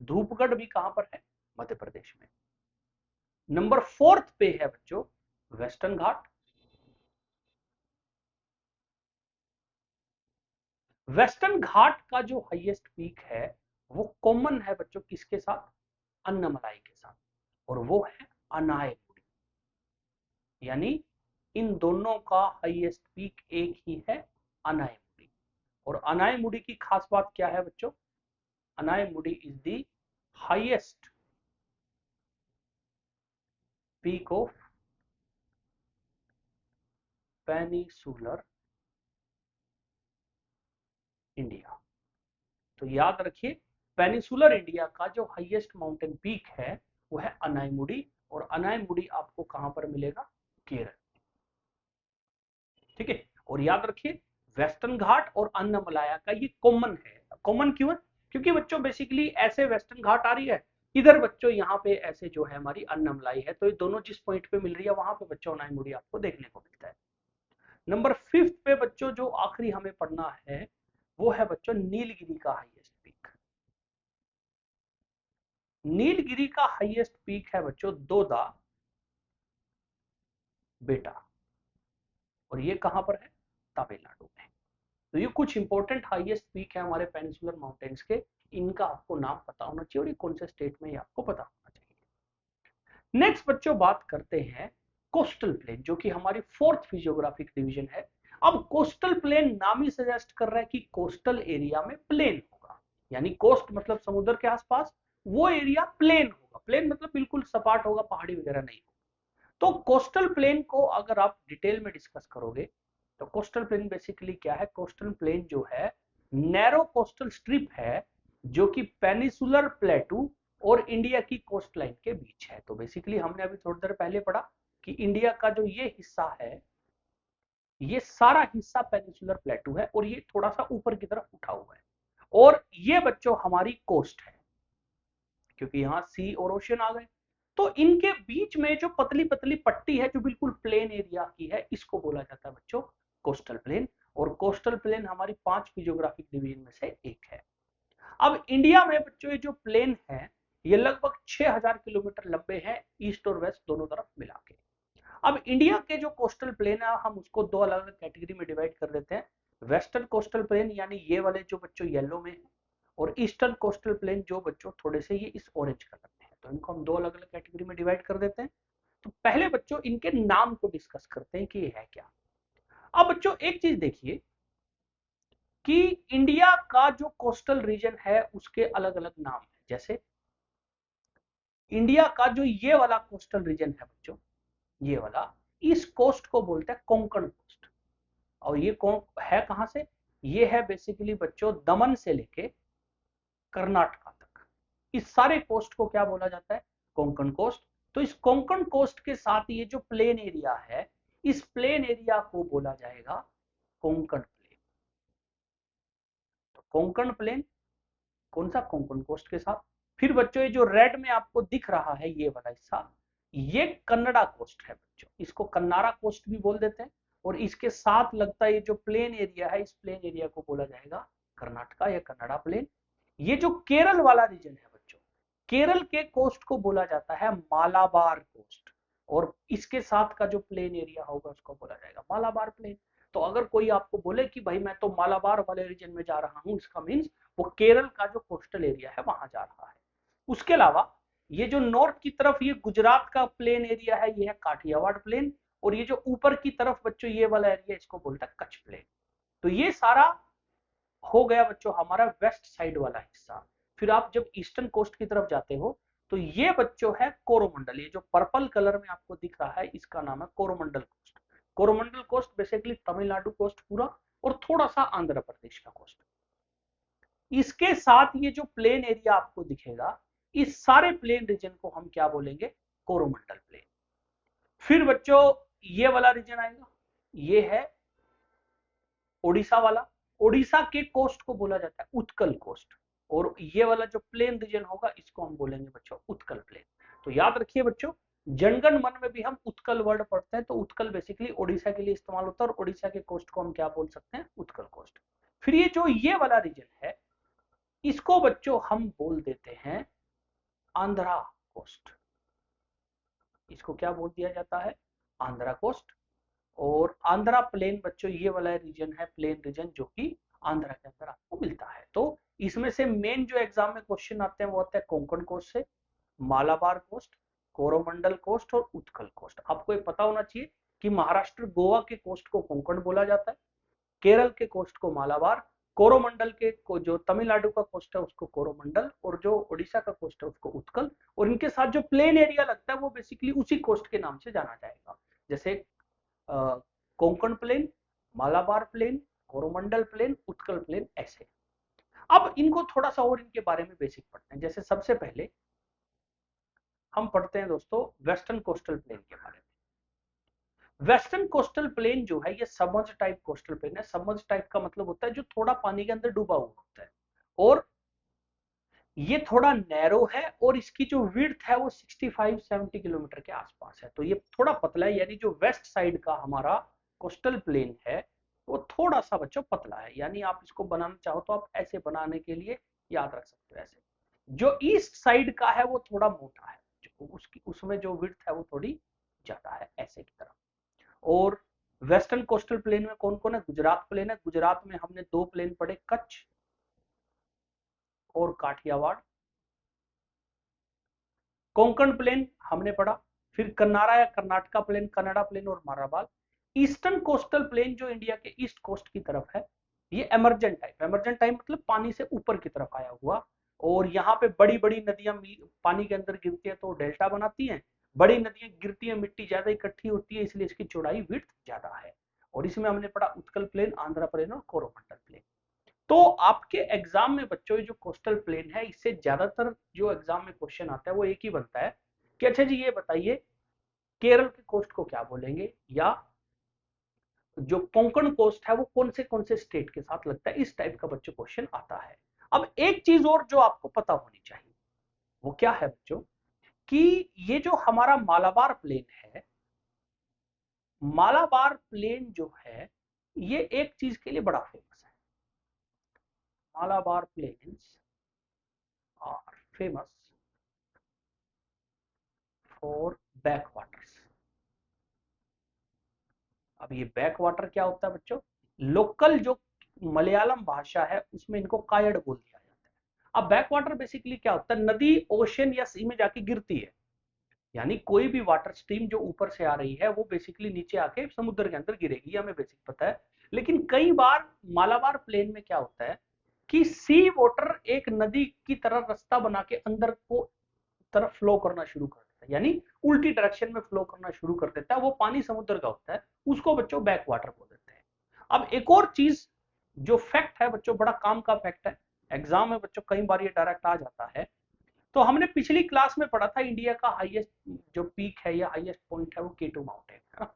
धूपगढ़ भी कहां पर है, मध्य प्रदेश में। नंबर 4 पे है बच्चों वेस्टर्न घाट। वेस्टर्न घाट का जो हाईएस्ट पीक है वो कॉमन है बच्चों किसके साथ, अन्नमलाई के साथ, और वो है अनायमुड़ी। यानी इन दोनों का हाईएस्ट पीक एक ही है, अनायमुड़ी। और अनायमुड़ी की खास बात क्या है बच्चों, Anaimudi is the highest peak of peninsular India. तो याद रखिए पेनिसुलर इंडिया का जो हाईएस्ट माउंटेन पीक है वो है अनायमुड़ी, और अनायमुड़ी आपको कहां पर मिलेगा, केरल। ठीक है, और याद रखिए वेस्टर्न घाट और अन्नमलाया का ये कॉमन है। कॉमन क्यों है, क्योंकि बच्चों बेसिकली ऐसे वेस्टर्न घाट आ रही है, इधर बच्चों यहाँ पे ऐसे जो है हमारी अन्नमलाई है, तो ये दोनों जिस पॉइंट पे मिल रही है वहां पे बच्चों अनायमुड़ी आपको देखने को मिलता है। नंबर 5 पे बच्चों जो आखिरी हमें पढ़ना है वो है बच्चों नीलगिरी का हाईएस्ट पीक। नीलगिरी का हाईएस्ट पीक है बच्चों दोदा बेटा, और ये कहां पर है, तमिलनाडु में। तो ये कुछ इंपॉर्टेंट हाईएस्ट पीक है हमारे पेनिसुलर माउंटेन्स के, इनका आपको नाम पता होना चाहिए और ये कौन से स्टेट में आपको पता होना चाहिए। नेक्स्ट बच्चों बात करते हैं कोस्टल प्लेन, जो कि हमारी 4th फिजियोग्राफिक डिवीजन है। अब कोस्टल प्लेन नाम ही सजेस्ट कर रहा है कि कोस्टल एरिया में प्लेन होगा, यानी कोस्ट मतलब समुद्र के आसपास, वो एरिया प्लेन होगा। प्लेन मतलब बिल्कुल सपाट होगा, पहाड़ी वगैरह नहीं। तो कोस्टल प्लेन को अगर आप डिटेल में डिस्कस करोगे तो कोस्टल प्लेन बेसिकली क्या है, कोस्टल प्लेन जो है नैरो कोस्टल स्ट्रिप है जो कि पेनिसुलर प्लेटू और इंडिया की कोस्ट लाइन के बीच है। तो बेसिकली हमने अभी थोड़ी देर पहले पढ़ा कि इंडिया का जो ये हिस्सा है, ये सारा हिस्सा पेनिसुलर प्लेटू है और ये थोड़ा सा ऊपर की तरफ उठा हुआ है, और ये बच्चों हमारी कोस्ट है क्योंकि यहाँ सी और ओशन आ गए। तो इनके बीच में जो पतली पतली पट्टी है जो बिल्कुल प्लेन एरिया की है, इसको बोला जाता है बच्चों कोस्टल प्लेन। और कोस्टल प्लेन हमारी 5 फिजियोग्राफिक डिवीजन में से एक है। अब इंडिया में बच्चों ये जो प्लेन है ये लगभग 6000 किलोमीटर लंबे हैं, ईस्ट और वेस्ट दोनों तरफ मिला के। अब इंडिया के जो कोस्टल प्लेन है हम उसको दो अलग अलग कैटेगरी में डिवाइड कर देते हैं। वेस्टर्न कोस्टल प्लेन यानी ये वाले जो बच्चों येलो में है, और ईस्टर्न कोस्टल प्लेन जो बच्चों थोड़े से ये इस ऑरेंज कलर में है। तो इनको हम दो अलग अलग कैटेगरी में डिवाइड कर देते हैं। तो पहले बच्चों इनके नाम को डिस्कस करते हैं कि ये है क्या। अब बच्चों एक चीज देखिए कि इंडिया का जो कोस्टल रीजन है उसके अलग अलग नाम है, जैसे इंडिया का जो ये वाला कोस्टल रीजन है बच्चों, ये वाला, इस कोस्ट को बोलते हैं कोंकण कोस्ट। और ये कौन है, कहां से, ये है बेसिकली बच्चों दमन से लेके कर्नाटका तक, इस सारे कोस्ट को क्या बोला जाता है, कोंकण कोस्ट। तो इस कोंकण कोस्ट के साथ ये जो प्लेन एरिया है, इस प्लेन एरिया को बोला जाएगा कोंकण प्लेन। तो कोंकण प्लेन कौन सा, कोंकण कोस्ट के साथ। फिर बच्चों ये जो रेड में आपको दिख रहा है ये वाला हिस्सा, ये कन्नड़ा कोस्ट है बच्चों, इसको कन्नारा कोस्ट भी बोल देते हैं। और इसके साथ लगता है ये जो प्लेन एरिया है, इस प्लेन एरिया को बोला जाएगा कर्नाटका या कन्नड़ा प्लेन। ये जो केरल वाला रीजन है बच्चों, केरल के कोस्ट को बोला जाता है मालाबार कोस्ट। और इसके साथ का जो प्लेन एरिया होगा उसको बोला जाएगा मालाबार प्लेन। तो अगर कोई आपको बोले कि भाई मैं तो मालाबार वाले रीजन में जा रहा हूं, इसका मीन्स वो केरल का जो कोस्टल एरिया है वहां जा रहा है। उसके अलावा ये जो नॉर्थ की तरफ ये गुजरात का प्लेन एरिया है, ये है काठियावाड़ प्लेन। और ये जो ऊपर की तरफ बच्चों ये वाला एरिया, इसको बोलता है कच्छ प्लेन। तो ये सारा हो गया बच्चों हमारा वेस्ट साइड वाला हिस्सा। फिर आप जब ईस्टर्न कोस्ट की तरफ जाते हो तो ये बच्चों है कोरोमंडल, ये जो पर्पल कलर में आपको दिख रहा है इसका नाम है Coromandel coast. Coromandel coast basically Tamil Nadu coast पूरा और थोड़ा सा आंध्र प्रदेश का कोस्ट। इसके साथ ये जो प्लेन एरिया आपको दिखेगा, इस सारे प्लेन रीजन को हम क्या बोलेंगे, कोरोमंडल प्लेन। फिर बच्चों ये वाला रीजन आएगा, ये है ओडिशा वाला। ओडिशा के कोस्ट को बोला जाता है उत्कल कोस्ट। और ये वाला जो प्लेन रीजन होगा इसको हम बोलेंगे बच्चों उत्कल प्लेन। तो याद रखिए बच्चों, जनगण मन में भी हम उत्कल वर्ड पढ़ते हैं, तो उत्कल बेसिकली ओडिशा के लिए इस्तेमाल होता है और ओडिशा के कोस्ट को हम क्या बोल सकते हैं, उत्कल कोस्ट। फिर ये जो ये वाला रीजन है, इसको बच्चों हम बोल देते हैं आंध्रा कोस्ट। इसको क्या बोल दिया जाता है, आंध्रा कोस्ट। और आंध्रा प्लेन बच्चों ये वाला रीजन है, प्लेन रीजन जो कि आंध्रा के अंदर आपको मिलता है। तो इसमें से मेन जो एग्जाम में क्वेश्चन आते हैं वो आते हैं कोंकण कोस्ट से, मालाबार कोस्ट, कोरोमंडल कोस्ट और उत्कल कोस्ट। आपको ये पता होना चाहिए कि महाराष्ट्र गोवा के कोस्ट को कोंकण बोला जाता है, केरल के कोस्ट को मालाबार, कोरोमंडल के को जो तमिलनाडु का कोस्ट है उसको कोरोमंडल, और जो ओडिशा का कोस्ट है उसको उत्कल। और इनके साथ जो प्लेन एरिया लगता है वो बेसिकली उसी कोस्ट के नाम से जाना जाएगा, जैसे Konkan plain, Malabar plain, Coromandel plain, Utkal plain, ऐसे। अब इनको थोड़ा सा और इनके बारे में बेसिक पढ़ते हैं। जैसे सबसे पहले हम पढ़ते हैं दोस्तों वेस्टर्न कोस्टल प्लेन के बारे में। वेस्टर्न कोस्टल प्लेन जो है ये सबमर्ज टाइप कोस्टल प्लेन है। सबमर्ज टाइप का मतलब होता है जो थोड़ा पानी के अंदर डूबा हुआ होता है, और ये थोड़ा नैरो है, और इसकी जो विड्थ है वो 65-70 किलोमीटर के आसपास है। तो ये थोड़ा पतला है, यानी जो वेस्ट साइड का हमारा कोस्टल प्लेन है वो थोड़ा सा बच्चों पतला है। यानी आप इसको बनाना चाहो तो आप ऐसे बनाने के लिए याद रख सकते हो ऐसे। जो ईस्ट साइड का है वो थोड़ा मोटा है, उसकी उसमें जो विड्थ है वो थोड़ी ज्यादा है, ऐसे की तरह। और वेस्टर्न कोस्टल प्लेन में कौन कौन है, गुजरात प्लेन है। गुजरात में हमने दो प्लेन पढ़े, कच्छ और काठियावाड़। कोंकण प्लेन हमने पढ़ा। फिर कन्नारा या कर्नाटका प्लेन, कन्नड़ा प्लेन और मालाबार। ईस्टर्न कोस्टल प्लेन जो इंडिया के ईस्ट कोस्ट की तरफ है, ये एमरजेंट टाइप, एमरजेंट टाइप मतलब पानी से ऊपर की तरफ आया हुआ। और यहाँ पे बड़ी बड़ी नदियां पानी के अंदर गिरती है तो डेल्टा बनाती हैं, बड़ी नदियां गिरती है मिट्टी ज्यादा इकट्ठी होती है, इसलिए इसकी चौड़ाई विड्थ ज्यादा है। और इसमें हमने पढ़ा उत्कल प्लेन, आंध्र प्लेन और कोरोमंडल प्लेन। तो आपके एग्जाम में बच्चों ये जो कोस्टल प्लेन है, इससे ज्यादातर जो एग्जाम में क्वेश्चन आता है वो एक ही बनता है कि अच्छा जी ये बताइए केरल के कोस्ट को क्या बोलेंगे, या जो कोंकण कोस्ट है वो कौन से स्टेट के साथ लगता है। इस टाइप का बच्चों क्वेश्चन आता है। अब एक चीज और जो आपको पता होनी चाहिए वो क्या है बच्चों, कि ये जो हमारा मालाबार प्लेन है, मालाबार प्लेन जो है ये एक चीज के लिए बड़ा फेमस है। Malabar plains are famous for backwaters. अब ये बैक वाटर क्या होता है बच्चों, लोकल जो मलयालम भाषा है उसमें इनको कायड़ बोल दिया जाता है। अब बैक वाटर बेसिकली क्या होता है, नदी ओशन या सी में जाके गिरती है, यानी कोई भी वाटर स्ट्रीम जो ऊपर से आ रही है वो बेसिकली नीचे आके समुद्र के अंदर गिरेगी, हमें बेसिक पता है। लेकिन कई बार मालाबार प्लेन में क्या होता है कि सी वाटर एक नदी की तरह रास्ता बना के अंदर को तरफ फ्लो करना शुरू कर देता है, यानी उल्टी डायरेक्शन में फ्लो करना शुरू कर देता है। वो पानी समुद्र का होता है, उसको बच्चों बैक वाटर बोल देते हैं। अब एक और चीज जो फैक्ट है बच्चों, बड़ा काम का फैक्ट है, एग्जाम में बच्चों कई बार ये डायरेक्ट आ जाता है। तो हमने पिछली क्लास में पढ़ा था इंडिया का हाईएस्ट जो पीक है या हाईएस्ट पॉइंट है वो केटू माउंटेन है।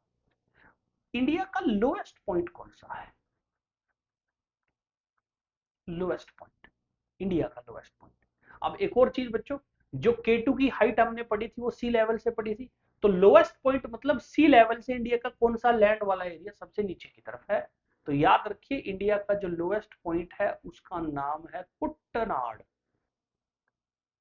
इंडिया का लोएस्ट पॉइंट कौन सा है? लोएस्ट पॉइंट, इंडिया का लोएस्ट पॉइंट। अब एक और चीज बच्चों, जो केटू की हाइट हमने पढ़ी थी वो सी लेवल से पढ़ी थी, तो लोएस्ट पॉइंट मतलब सी लेवल से इंडिया का कौन सा लैंड वाला एरिया सबसे नीचे की तरफ है? तो याद रखिए इंडिया का जो लोएस्ट पॉइंट है उसका नाम है कुट्टनाड।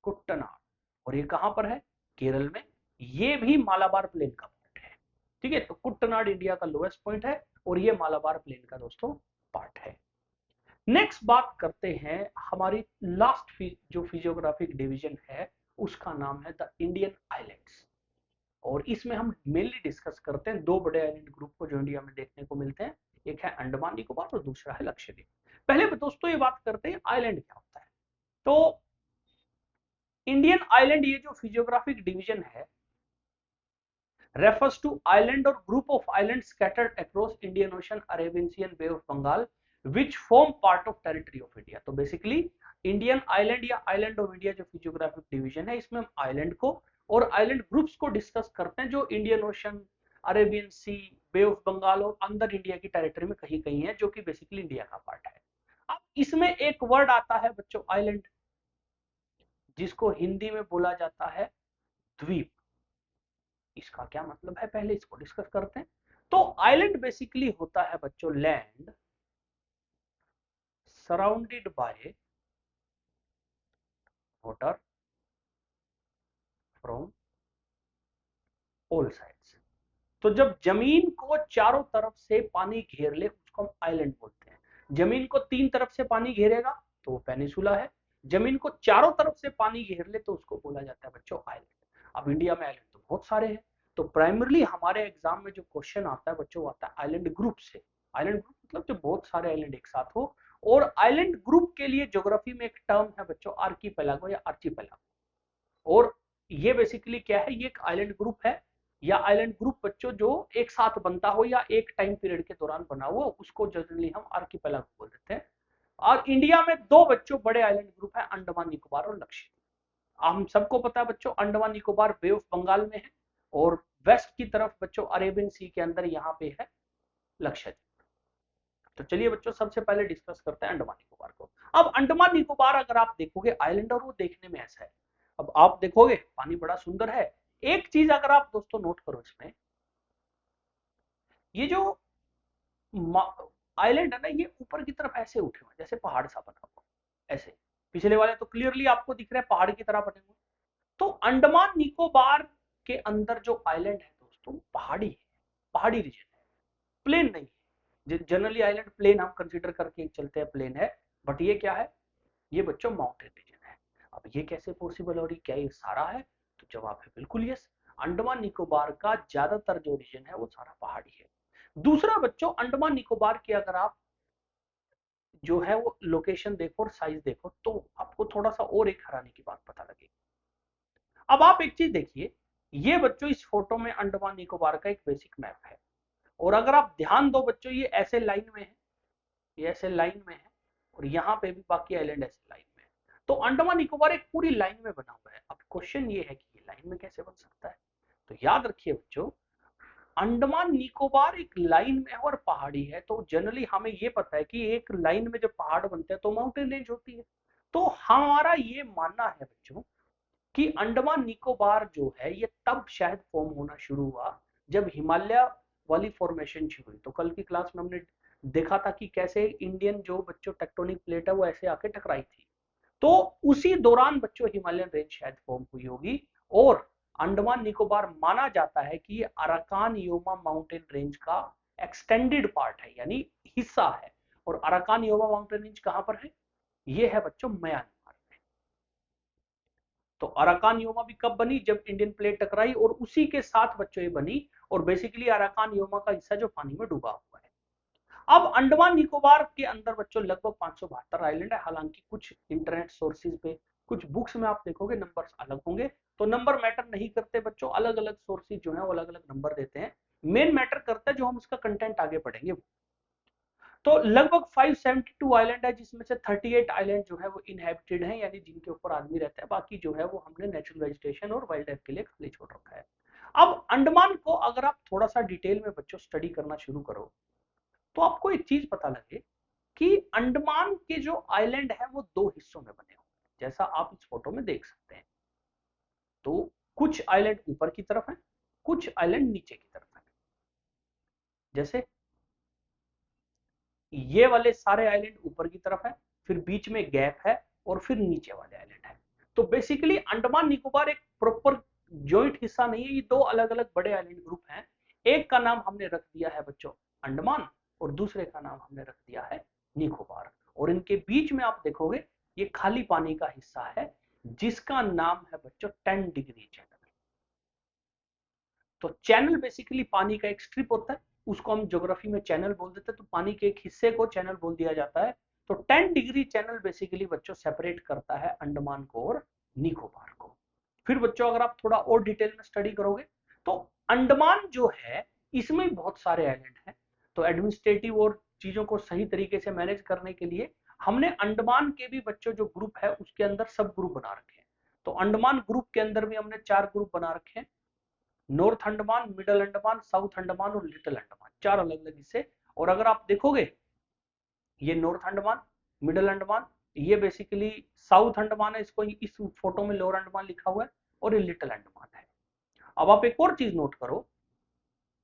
कुट्टनाड, और ये कहां पर है? केरल में। ये भी मालाबार प्लेन का पार्ट है। ठीक है, तो कुट्टनाड इंडिया का लोएस्ट पॉइंट है और ये मालाबार प्लेन का दोस्तों पार्ट है। नेक्स्ट बात करते हैं, हमारी लास्ट जो फिजियोग्राफिक डिवीजन है उसका नाम है द इंडियन आइलैंड्स। और इसमें हम मेनली डिस्कस करते हैं दो बड़े आइलैंड ग्रुप को जो इंडिया में देखने को मिलते हैं, एक है अंडमान निकोबार और दूसरा है लक्षद्वीप। पहले दोस्तों ये बात करते हैं आइलैंड क्या होता है। तो इंडियन आइलैंड ये जो फिजियोग्राफिक डिवीजन है refers to island or group of islands scattered across Indian Ocean, Arabian Sea and Bay of Bengal which form part of territory of India। तो बेसिकली इंडियन आइलैंड या island of India जो physiographic division है इसमें हम island को और island groups को discuss करते हैं जो Indian ocean, Arabian sea, bay of Bengal और अंदर इंडिया की टेरिटरी में कहीं कहीं है, जो कि बेसिकली इंडिया का पार्ट है। अब इसमें एक वर्ड आता है बच्चों आइलैंड, जिसको हिंदी में बोला जाता है द्वीप। इसका क्या मतलब है पहले इसको डिस्कस करते हैं। तो आइलैंड बेसिकली होता है बच्चों land surrounded by water from all sides. तो जब जमीन को चारों तरफ से पानी घेर ले उसको हम आइलैंड बोलते हैं। जमीन को तीन तरफ से पानी घेरेगा तो वो पेनिसुला है, जमीन को चारों तरफ से पानी घेर ले तो उसको बोला जाता है बच्चों आइलैंड। अब इंडिया में आइलैंड तो बहुत सारे हैं, तो प्राइमरली हमारे एग्जाम में जो क्वेश्चन आता है बच्चों आता है आइलैंड ग्रुप से। आइलैंड ग्रुप मतलब जो बहुत सारे आइलैंड एक साथ हो, और आइलैंड ग्रुप के लिए ज्योग्राफी में एक टर्म है बच्चों आर्कीपेलागो या आर्चीपेलागो। और ये बेसिकली क्या है, ये एक आइलैंड ग्रुप है या आइलैंड ग्रुप बच्चों जो एक साथ बनता हो या एक टाइम पीरियड के दौरान बना हुआ, उसको जनरली हम आर्कीपेलागो बोल देते हैं। और इंडिया में दो बच्चों बड़े आइलैंड ग्रुप है, अंडमान निकोबार और लक्षद्वीप। हम सबको पता है बच्चों अंडमान निकोबार बे ऑफ बंगाल में है और वेस्ट की तरफ बच्चों अरेबियन सी के अंदर यहाँ पे है लक्षद्वीप। तो चलिए बच्चों सबसे पहले डिस्कस करते हैं अंडमान निकोबार को। अब अंडमान निकोबार अगर आप देखोगे आइलैंड और वो देखने में ऐसा है, अब आप देखोगे पानी बड़ा सुंदर है। एक चीज अगर आप दोस्तों नोट करो इसमें, ये जो आइलैंड है ना ये ऊपर की तरफ ऐसे उठे हुए जैसे पहाड़ सा बना हुआ ऐसे। पिछले वाले तो क्लियरली आपको दिख रहा है पहाड़ की तरह बने हुए। तो अंडमान निकोबार के अंदर जो आइलैंड है दोस्तों पहाड़ी है, पहाड़ी रीजन है, प्लेन नहीं है। जनरली आइलैंड प्लेन हम कंसीडर करके चलते हैं, प्लेन है, बट ये क्या है, ये बच्चों माउंटेन रीजन है। अब ये कैसे पॉसिबल हो रही, क्या ये सारा है? तो जवाब है बिल्कुल यस। अंडमान निकोबार का ज्यादातर जो रीजन है वो सारा पहाड़ी है। दूसरा बच्चों अंडमान निकोबार की अगर आप जो है वो लोकेशन देखो और साइज देखो तो आपको थोड़ा सा और एक हैरानी की बात पता लगेगी। अब आप एक चीज देखिए, ये बच्चों इस फोटो में अंडमान निकोबार का एक बेसिक मैप है, और अगर आप ध्यान दो बच्चों ये ऐसे लाइन में है, ये ऐसे लाइन में है, और यहाँ पे भी बाकी आइलैंड ऐसे लाइन में है। तो अंडमान निकोबार एक पूरी लाइन में बना हुआ है। अब क्वेश्चन ये है कि ये लाइन में कैसे बन सकता है? तो याद रखिए बच्चों अंडमान निकोबार एक लाइन में है और पहाड़ी है, तो जनरली हमें ये पता है कि एक लाइन में जब पहाड़ बनते हैं तो माउंटेन रेंज होती है। तो हमारा ये मानना है बच्चों कि अंडमान निकोबार जो है ये तब शायद फॉर्म होना शुरू हुआ जब हिमालय वाली फॉर्मेशन शुरू हुई। तो कल की क्लास में हमने देखा था कि कैसे इंडियन जो बच्चों टेक्टोनिक प्लेट है वो ऐसे आके टकराई थी, तो उसी दौरान बच्चों हिमालयन रेंज शायद फॉर्म हुई होगी। और अंडमान निकोबार माना जाता है कि ये अराकान योमा माउंटेन रेंज का एक्सटेंडेड पार्ट है, यानी हिस्सा है। और अराकान योमा माउंटेन रेंज कहां पर है? ये है बच्चों म्यांमार में। तो अराकान योमा भी कब बनी? जब इंडियन प्लेट टकराई और उसी के साथ बच्चों ये बनी, और बेसिकली अराकान योमा का हिस्सा जो पानी में डूबा हुआ है। अब अंडमान निकोबार के अंदर बच्चों लगभग 572 आइलैंड है। हालांकि कुछ इंटरनेट सोर्सेज पे, कुछ बुक्स में आप देखोगे नंबर्स अलग होंगे, तो नंबर मैटर नहीं करते बच्चों, अलग अलग सोर्सेज जो है वो अलग अलग नंबर देते हैं, मेन मैटर करता है जो हम उसका कंटेंट आगे पढ़ेंगे। तो लगभग 572 आइलैंड है, जिसमें से 38 आइलैंड जो है वो इनहेबिटेड है, यानी जिनके ऊपर आदमी रहता है, बाकी जो है वो हमने नेचुरल वेजिटेशन और वाइल्ड लाइफ के लिए खाली छोड़ रखा है। अब अंडमान को अगर आप थोड़ा सा डिटेल में बच्चों स्टडी करना शुरू करो तो आपको एक चीज पता लगे कि अंडमान के जो आइलैंड है वो दो हिस्सों में बने हुए, जैसा आप इस फोटो में देख सकते हैं। तो कुछ आइलैंड ऊपर की तरफ है, कुछ आइलैंड नीचे की तरफ है। जैसे ये वाले सारे आइलैंड ऊपर की तरफ है, फिर बीच में गैप है और फिर नीचे वाले आइलैंड है। तो बेसिकली अंडमान निकोबार एक प्रॉपर जॉइंट हिस्सा नहीं है, ये दो अलग अलग बड़े आइलैंड ग्रुप हैं। एक का नाम हमने रख दिया है बच्चों अंडमान और दूसरे का नाम हमने रख दिया है निकोबार। और इनके बीच में आप देखोगे ये खाली पानी का हिस्सा है जिसका नाम है बच्चों 10 डिग्री चैनल। तो चैनल बेसिकली पानी का एक स्ट्रिप होता है, उसको हम ज्योग्राफी में चैनल बोल देते हैं, तो पानी के एक हिस्से को चैनल बोल दिया जाता है। तो 10 डिग्री चैनल बेसिकली बच्चों सेपरेट करता है अंडमान को और निकोबार को। फिर बच्चों अगर आप थोड़ा और डिटेल में स्टडी करोगे तो अंडमान जो है इसमें बहुत सारे आइलैंड हैं। तो एडमिनिस्ट्रेटिव और चीजों को सही तरीके से मैनेज करने के लिए हमने अंडमान के भी बच्चों जो ग्रुप है उसके अंदर सब ग्रुप बना रखे हैं। तो अंडमान ग्रुप के अंदर भी हमने 4 ग्रुप बना रखे हैं, north Andaman, middle Andaman, south Andaman और लिटिल अंडमान, 4 अलग अलग हिस्से। और अगर आप देखोगे ये नॉर्थ अंडमान, मिडल अंडमान, ये बेसिकली साउथ अंडमान है, इसको इस फोटो में लोअर अंडमान लिखा हुआ है, और ये लिटिल अंडमान है। अब आप एक और चीज नोट करो,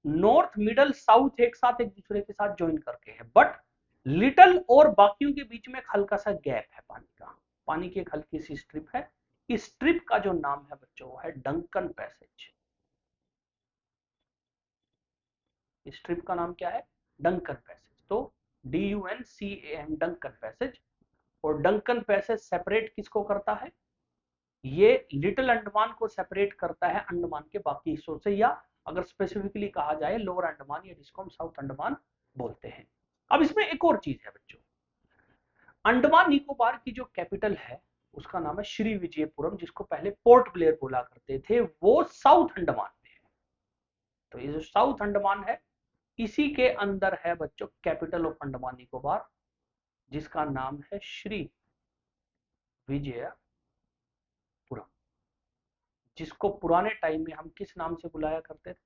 नॉर्थ मिडल साउथ एक साथ एक दूसरे के साथ ज्वाइन करके है, बट लिटिल और बाकियों के बीच में एक हल्का सा गैप है पानी का, पानी की एक हल्की सी स्ट्रिप है। इस स्ट्रिप का जो नाम है बच्चों वो है डंकन पैसेज। स्ट्रिप का नाम क्या है? Duncan passage. तो DUNCAN डंकन पैसेज। और डंकन पैसेज सेपरेट किसको करता है? ये लिटिल अंडमान को सेपरेट करता है अंडमान के बाकी हिस्सों से, या अगर स्पेसिफिकली कहा जाए लोअर अंडमान, या जिसको हम साउथ अंडमान बोलते हैं। अब इसमें एक और चीज है बच्चों, अंडमान निकोबार की जो कैपिटल है उसका नाम है श्री विजयपुरम, जिसको पहले पोर्ट ब्लेयर बोला करते थे, वो साउथ अंडमान में है। तो ये जो साउथ अंडमान है इसी के अंदर है बच्चों कैपिटल ऑफ अंडमान निकोबार, जिसका नाम है श्री विजयपुरम, जिसको पुराने टाइम में हम किस नाम से बुलाया करते थे?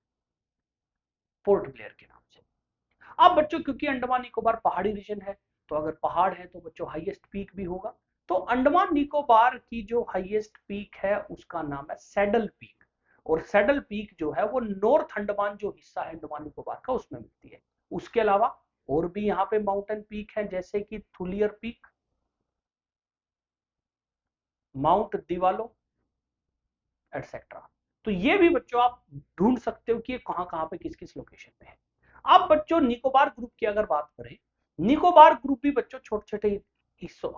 पोर्ट ब्लेयर के नाम से। अब बच्चों क्योंकि अंडमान निकोबार पहाड़ी रीजन है, तो अगर पहाड़ है तो बच्चों हाईएस्ट पीक भी होगा। तो अंडमान निकोबार की जो हाईएस्ट पीक है उसका नाम है सैडल पीक, और सैडल पीक जो है वो नॉर्थ अंडमान जो हिस्सा है अंडमान निकोबार का उसमें मिलती है। उसके अलावा और भी यहाँ पे माउंटेन पीक है, जैसे कि थुलियर पीक, माउंट दिवालो एटसेट्रा। तो ये भी बच्चों आप ढूंढ सकते हो कि ये कहां कहां पे किस किस लोकेशन पे है। अब बच्चों निकोबार ग्रुप की अगर बात करें, निकोबार ग्रुप भी बच्चों छोटे छोटे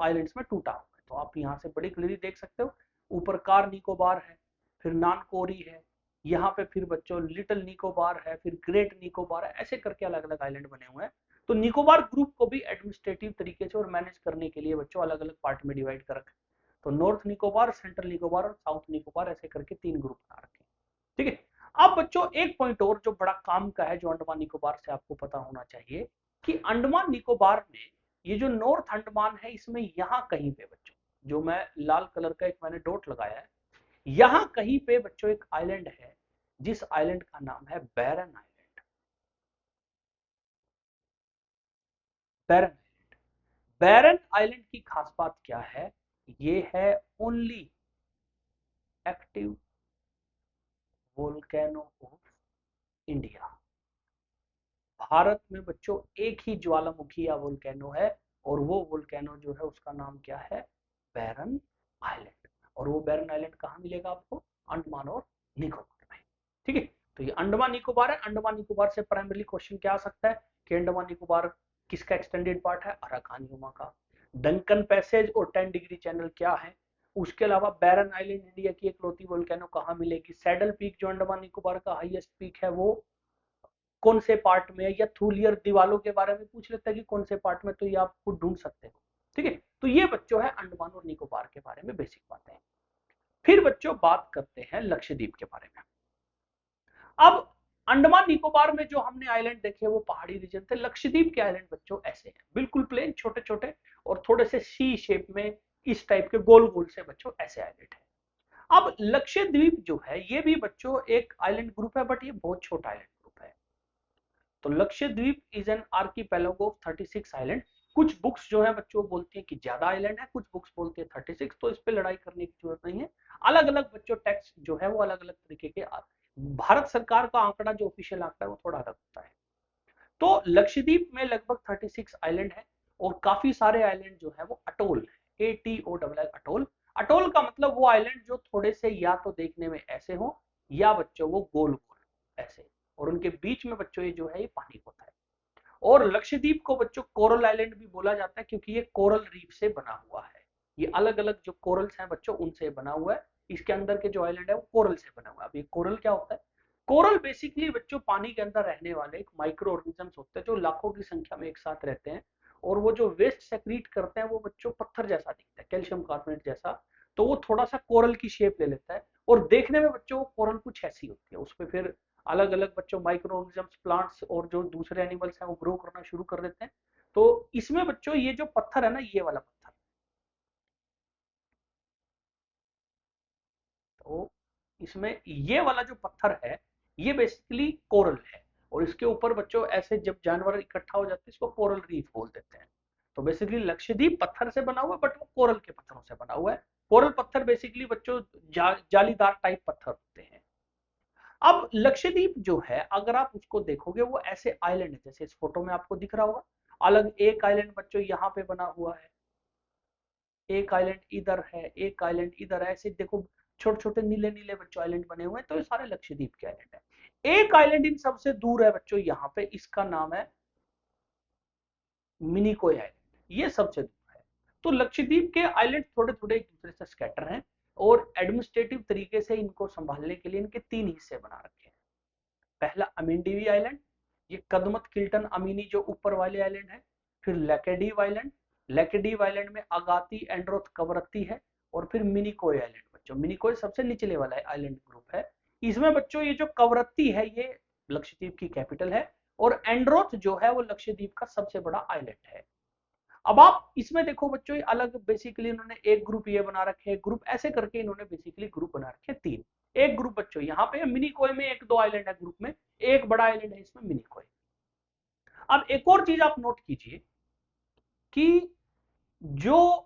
आइलैंड्स में टूटा हुआ है। तो आप यहाँ से बड़ी क्लियरली देख सकते हो, ऊपर कार निकोबार है, फिर नानकोरी है, यहाँ पे फिर बच्चों लिटिल निकोबार है, फिर ग्रेट निकोबार है, ऐसे करके अलग अलग आइलैंड बने हुए हैं। तो निकोबार ग्रुप को भी एडमिनिस्ट्रेटिव तरीके से और मैनेज करने के लिए बच्चों अलग अलग पार्ट में डिवाइड कर रखा है। तो नॉर्थ निकोबार, सेंट्रल निकोबार और साउथ निकोबार, ऐसे करके 3 ग्रुप बना रखे हैं। ठीक है। अब बच्चों एक पॉइंट और जो बड़ा काम का है, जो अंडमान निकोबार से आपको पता होना चाहिए, कि अंडमान निकोबार में ये जो नॉर्थ अंडमान है इसमें यहां कहीं पे बच्चों, जो मैं लाल कलर का एक मैंने डॉट लगाया है, यहां कहीं पे बच्चों एक आइलैंड है जिस आइलैंड का नाम है बैरन आइलैंड। बैरन आइलैंड, बैरन आइलैंड की खास बात क्या है? ये है only active volcano of India. Bharat में बच्चों एक ही ज्वालामुखी या वोल्केनो है, और वो वोल्केनो जो है उसका नाम क्या है? बैरन आइलैंड। और वो बैरन आइलैंड कहाँ मिलेगा आपको? अंडमान और निकोबार में। ठीक है। तो ये अंडमान निकोबार है। अंडमान निकोबार से प्राइमरी क्वेश्चन क्या आ सकता है कि अंडमान निकोबार किसका एक्सटेंडेड पार्ट है? अराकान यूमा का। डंकन पैसेज और 10 डिग्री चैनल क्या है? उसके अलावा बैरन आइलैंड इंडिया की इकलौती वोल्केनो कहाँ मिलेगी? सैडल पीक जो अंडमान निकोबार का हाईएस्ट पीक है वो कौन से पार्ट में है? या थूलियर दीवालों के बारे में पूछ लेता है कि कौन से पार्ट में, तो ये आप खुद ढूंढ सकते हो। ठीक है। तो ये बच्चों है अंडमान और निकोबार के बारे में बेसिक बातें। फिर बच्चों बात करते हैं लक्षद्वीप के बारे में। अब अंडमान निकोबार में जो हमने आइलैंड देखे वो पहाड़ी रीजन थे। लक्षद्वीप के आइलैंड बच्चों ऐसे हैं, बिल्कुल प्लेन, छोटे छोटे और थोड़े से सी शेप में, इस टाइप के गोल गोल से बच्चों ऐसे आइलैंड है। अब लक्षद्वीप जो है ये भी बच्चों एक आइलैंड ग्रुप है, बट ये बहुत छोटा आइलैंड ग्रुप है। तो Lakshadweep is an archipelago of 36 island. कुछ बुक्स जो है बच्चों बोलती हैं कि ज्यादा आइलैंड है, कुछ बुक्स बोलती है 36, तो इस पे लड़ाई करने की जरूरत नहीं है। अलग अलग बच्चों टेक्स्ट जो है वो अलग अलग तरीके के, भारत सरकार का आंकड़ा जो ऑफिशियल आंकड़ा है वो थोड़ा अलग होता है। तो लक्षद्वीप में लगभग 36 आइलैंड है और काफी सारे आइलैंड जो है वो अटोल है, ATOL अटोल। अटोल का मतलब वो आइलैंड जो थोड़े से या तो देखने में ऐसे हो या बच्चों वो गोल गोल ऐसे, और उनके बीच में बच्चों ये जो है ये पानी होता है। और लक्षद्वीप को बच्चों कोरल आइलैंड भी बोला जाता है क्योंकि ये कोरल रीफ से बना हुआ है। ये अलग अलग जो कोरल्स हैं बच्चों उनसे बना हुआ है। इसके अंदर के जो आइलैंड है वो कोरल से बना हुआ है। अब ये कोरल क्या होता है? कोरल बेसिकली बच्चों पानी के अंदर रहने वाले एक माइक्रो ऑर्गेनिजम्स होते हैं जो लाखों की संख्या में एक साथ रहते हैं, और वो जो वेस्ट सेक्रीट करते हैं वो बच्चों पत्थर जैसा दिखता है, कैल्शियम कार्बोनेट जैसा। तो वो थोड़ा सा कोरल की शेप ले लेता है और देखने में बच्चों कोरल कुछ ऐसी होती है। उसमें फिर अलग अलग बच्चों माइक्रो ऑर्गेनिजम्स, प्लांट्स और जो दूसरे एनिमल्स हैं वो ग्रो करना शुरू कर देते हैं। तो इसमें बच्चों ये जो पत्थर है ना, ये वाला पत्थर, तो इसमें ये वाला जो पत्थर है ये बेसिकली कोरल है, और इसके ऊपर बच्चों ऐसे जब जानवर इकट्ठा हो जाते हैं इसको कोरल रीफ बोल देते हैं। तो बेसिकली लक्षद्वीप पत्थर से बना हुआ है, बट वो कोरल के पत्थरों से बना हुआ है। कोरल पत्थर बेसिकली बच्चों जालीदार टाइप पत्थर होते हैं। अब लक्षद्वीप जो है अगर आप उसको देखोगे वो ऐसे आइलैंड है, जैसे इस फोटो में आपको दिख रहा होगा। अलग एक आइलैंड बच्चों यहाँ पे बना हुआ है, एक आइलैंड इधर है, एक आइलैंड इधर है, ऐसे देखो छोटे छोटे नीले नीले बच्चों आइलैंड बने हुए हैं। तो ये सारे लक्षद्वीप के आइलैंड है। एक आइलैंड इन सबसे दूर है बच्चों यहाँ पे, इसका नाम है मिनिकोय आइलैंड, ये सबसे दूर है। तो लक्षद्वीप के आइलैंड थोड़े थोड़े एक दूसरे से स्कैटर हैं, और एडमिनिस्ट्रेटिव तरीके से इनको संभालने के लिए इनके 3 हिस्से बना रखे हैं। पहला अमीनडीवी आइलैंड, ये कदमत किल्टन अमीनी जो ऊपर वाले आइलैंड है। फिर लैकेडीव आइलैंड, लैकेडीव आइलैंड में अगाती एंड्रोथ कवरत्ती है। और फिर मिनिकोय आइलैंड बच्चों, मिनिकोय सबसे निचले वाला आइलैंड ग्रुप है। इसमें बच्चों ये जो कवरत्ती है ये लक्षद्वीप की कैपिटल है, और एंड्रोथ जो है वो लक्षद्वीप का सबसे बड़ा आइलैंड है। अब आप इसमें देखो बच्चों अलग बेसिकली इन्होंने एक ग्रुप ये बना रखे हैं, ग्रुप ऐसे करके इन्होंने बेसिकली ग्रुप बना रखे हैं 3। एक ग्रुप बच्चों यहाँ पे मिनिकोय में एक दो आइलैंड है ग्रुप में, एक बड़ा आइलैंड है इसमें मिनिकोय। अब एक और चीज आप नोट कीजिए कि जो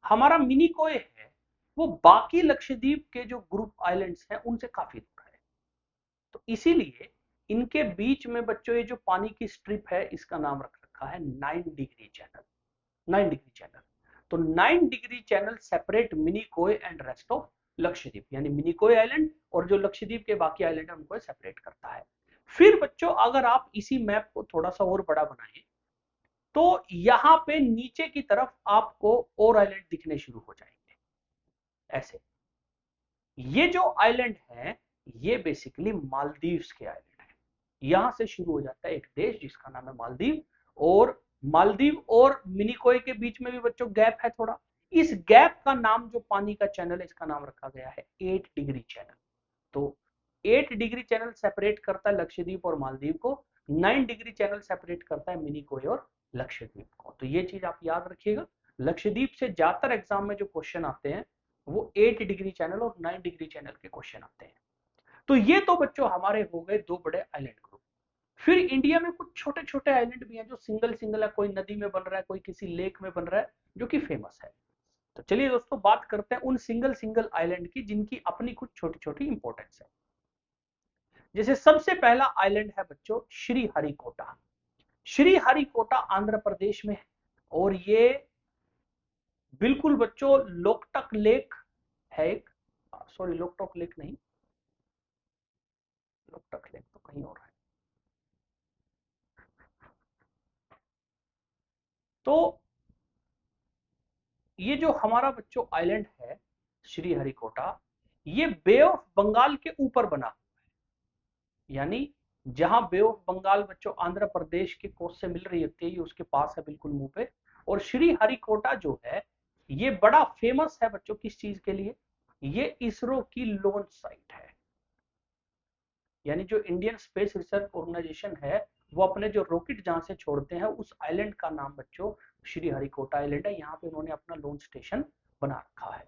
हमारा मिनिकोय है वो बाकी लक्षद्वीप के जो ग्रुप आइलैंड्स हैं उनसे काफी दूर है। तो इसीलिए इनके बीच में बच्चों ये जो पानी की स्ट्रिप है इसका नाम रख रखा है 9 डिग्री चैनल। 9 degree channel. तो 9 degree channel separate Minicoy and rest of Lakshadweep, यानी मिनिकोय आइलैंड और जो लक्षद्वीप के बाकी आइलैंड है उनको सेपरेट करता है। फिर बच्चों अगर आप इसी मैप को थोड़ा सा और बड़ा बनाएं तो यहां पे नीचे की तरफ आपको और आइलैंड दिखने शुरू हो जाएंगे ऐसे। ये जो आइलैंड है ये बेसिकली मालदीव्स के आइलैंड है। यहां से शुरू हो जाता है एक देश जिसका नाम है मालदीव, और मालदीव और मिनिकोय के बीच में भी बच्चों गैप है थोड़ा। इस गैप का नाम जो पानी का चैनल है इसका नाम रखा गया है 8 डिग्री चैनल। तो 8 डिग्री चैनल सेपरेट करता है लक्षद्वीप और मालदीव को, 9 डिग्री चैनल सेपरेट करता है मिनिकोय और लक्षद्वीप को। तो ये चीज आप याद रखिएगा। लक्षद्वीप से ज्यादातर एग्जाम में जो क्वेश्चन आते हैं वो 8 डिग्री चैनल और 9 डिग्री चैनल के क्वेश्चन आते हैं। तो ये तो बच्चों हमारे हो गए दो बड़े आइलैंड ग्रुप। फिर इंडिया में कुछ छोटे छोटे आइलैंड भी हैं जो सिंगल सिंगल है, कोई नदी में बन रहा है, कोई किसी लेक में बन रहा है, जो कि फेमस है। तो चलिए दोस्तों बात करते हैं उन सिंगल सिंगल आइलैंड की जिनकी अपनी कुछ छोटी छोटी इंपॉर्टेंस है। जैसे सबसे पहला आइलैंड है बच्चों श्रीहरिकोटा। श्रीहरिकोटा आंध्र प्रदेश में है, और ये बिल्कुल बच्चों लोकटक लेक है एक, सॉरी लोकटक लेक नहीं, लोकटक लेक तो कहीं और है। तो ये जो हमारा बच्चों आइलैंड है श्रीहरिकोटा, ये बे ऑफ बंगाल के ऊपर बना हुआ है। यानी जहां बे ऑफ बंगाल बच्चों आंध्र प्रदेश के कोस्ट से मिल रही होती है ये उसके पास है बिल्कुल मुंह पे। और श्रीहरिकोटा जो है ये बड़ा फेमस है बच्चों किस चीज के लिए? ये इसरो की लॉन्च साइट है, यानी जो इंडियन स्पेस रिसर्च ऑर्गेनाइजेशन है वो अपने जो रॉकेट जहां से छोड़ते हैं उस आइलैंड का नाम बच्चों श्री हरिकोटा आइलैंड है। यहाँ पे उन्होंने अपना लॉन्च स्टेशन बना रखा है।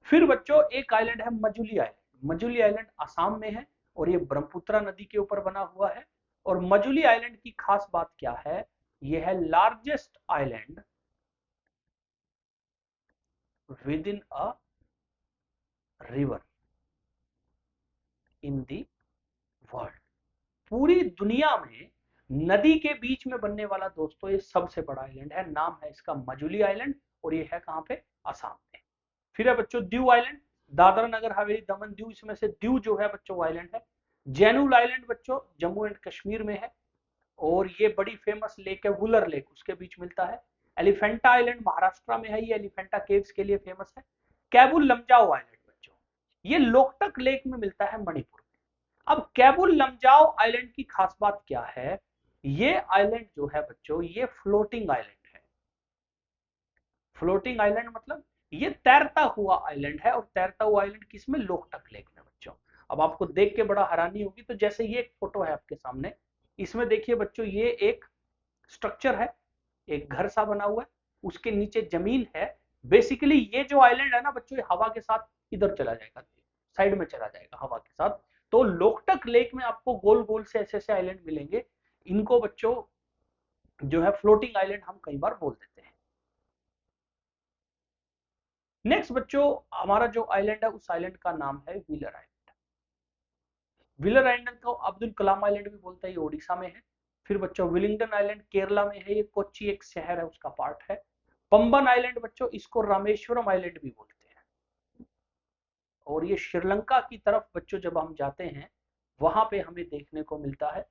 फिर बच्चों एक आइलैंड है मजुली आइलैंड। मजुली आइलैंड असम में है और ये ब्रह्मपुत्र नदी के ऊपर बना हुआ है। और मजुली आइलैंड की खास बात क्या है, यह है largest island with in a river in the world. पूरी दुनिया में नदी के बीच में बनने वाला दोस्तों ये सबसे बड़ा आइलैंड है। नाम है इसका मजुली आइलैंड और ये है कहां पे, असम में। फिर है बच्चों दीव आइलैंड, दादरा नगर हवेली दमन दीव, इसमें से दीव जो है बच्चों आइलैंड है। जैनुल आइलैंड बच्चों जम्मू एंड कश्मीर में है और ये बड़ी फेमस लेक है वुलर लेक, उसके बीच मिलता है। एलिफेंटा आइलैंड महाराष्ट्र में है, ये एलिफेंटा केव्स के लिए फेमस है। कैबुल लमजाओ आइलैंड बच्चों ये लोकटक लेक में मिलता है मणिपुर में। अब कैबुल लमजाओ आइलैंड की खास बात क्या है, ये आइलैंड जो है बच्चों ये फ्लोटिंग आइलैंड है। फ्लोटिंग आइलैंड मतलब ये तैरता हुआ आइलैंड है, और तैरता हुआ आइलैंड किसमें, लोकटक लेक में बच्चों। अब आपको देख के बड़ा हैरानी होगी, तो जैसे ये एक फोटो है आपके सामने, इसमें देखिए बच्चों ये एक स्ट्रक्चर है, एक घर सा बना हुआ है, उसके नीचे जमीन है। बेसिकली ये जो आइलैंड है ना बच्चों ये हवा के साथ इधर चला जाएगा, साइड में चला जाएगा हवा के साथ। तो लोकटक लेक में आपको गोल गोल से ऐसे ऐसे आइलैंड मिलेंगे, इनको बच्चों जो है फ्लोटिंग आइलैंड हम कई बार बोल देते हैं। नेक्स्ट बच्चों हमारा जो आइलैंड है उस आइलैंड का नाम है व्हीलर आइलैंड। व्हीलर आइलैंड को अब्दुल कलाम आइलैंड भी बोलते हैं, ये ओडिशा में है। फिर बच्चों विलिंगडन आइलैंड केरला में है, ये कोच्चि एक शहर है उसका पार्ट है। पंबन आइलैंड बच्चों इसको रामेश्वरम आइलैंड भी बोलते हैं। और ये श्रीलंका की तरफ बच्चों जब हम जाते हैं वहां पे हमें देखने को मिलता है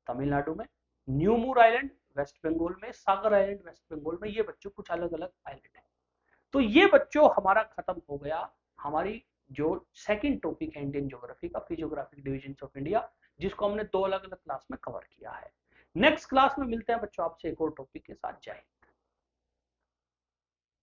तमिलनाडु में। न्यूमूर आइलैंड वेस्ट बंगाल में, सागर आइलैंड वेस्ट बंगाल में, ये बच्चों कुछ अलग अलग आइलैंड है। तो ये बच्चों हमारा खत्म हो गया हमारी जो सेकंड टॉपिक है इंडियन ज्योग्राफी का, फिजियोग्राफिक डिवीजन ऑफ इंडिया, जिसको हमने दो अलग अलग क्लास में कवर किया है। नेक्स्ट क्लास में मिलते हैं बच्चों आपसे एक और टॉपिक के साथ। जय हिंद।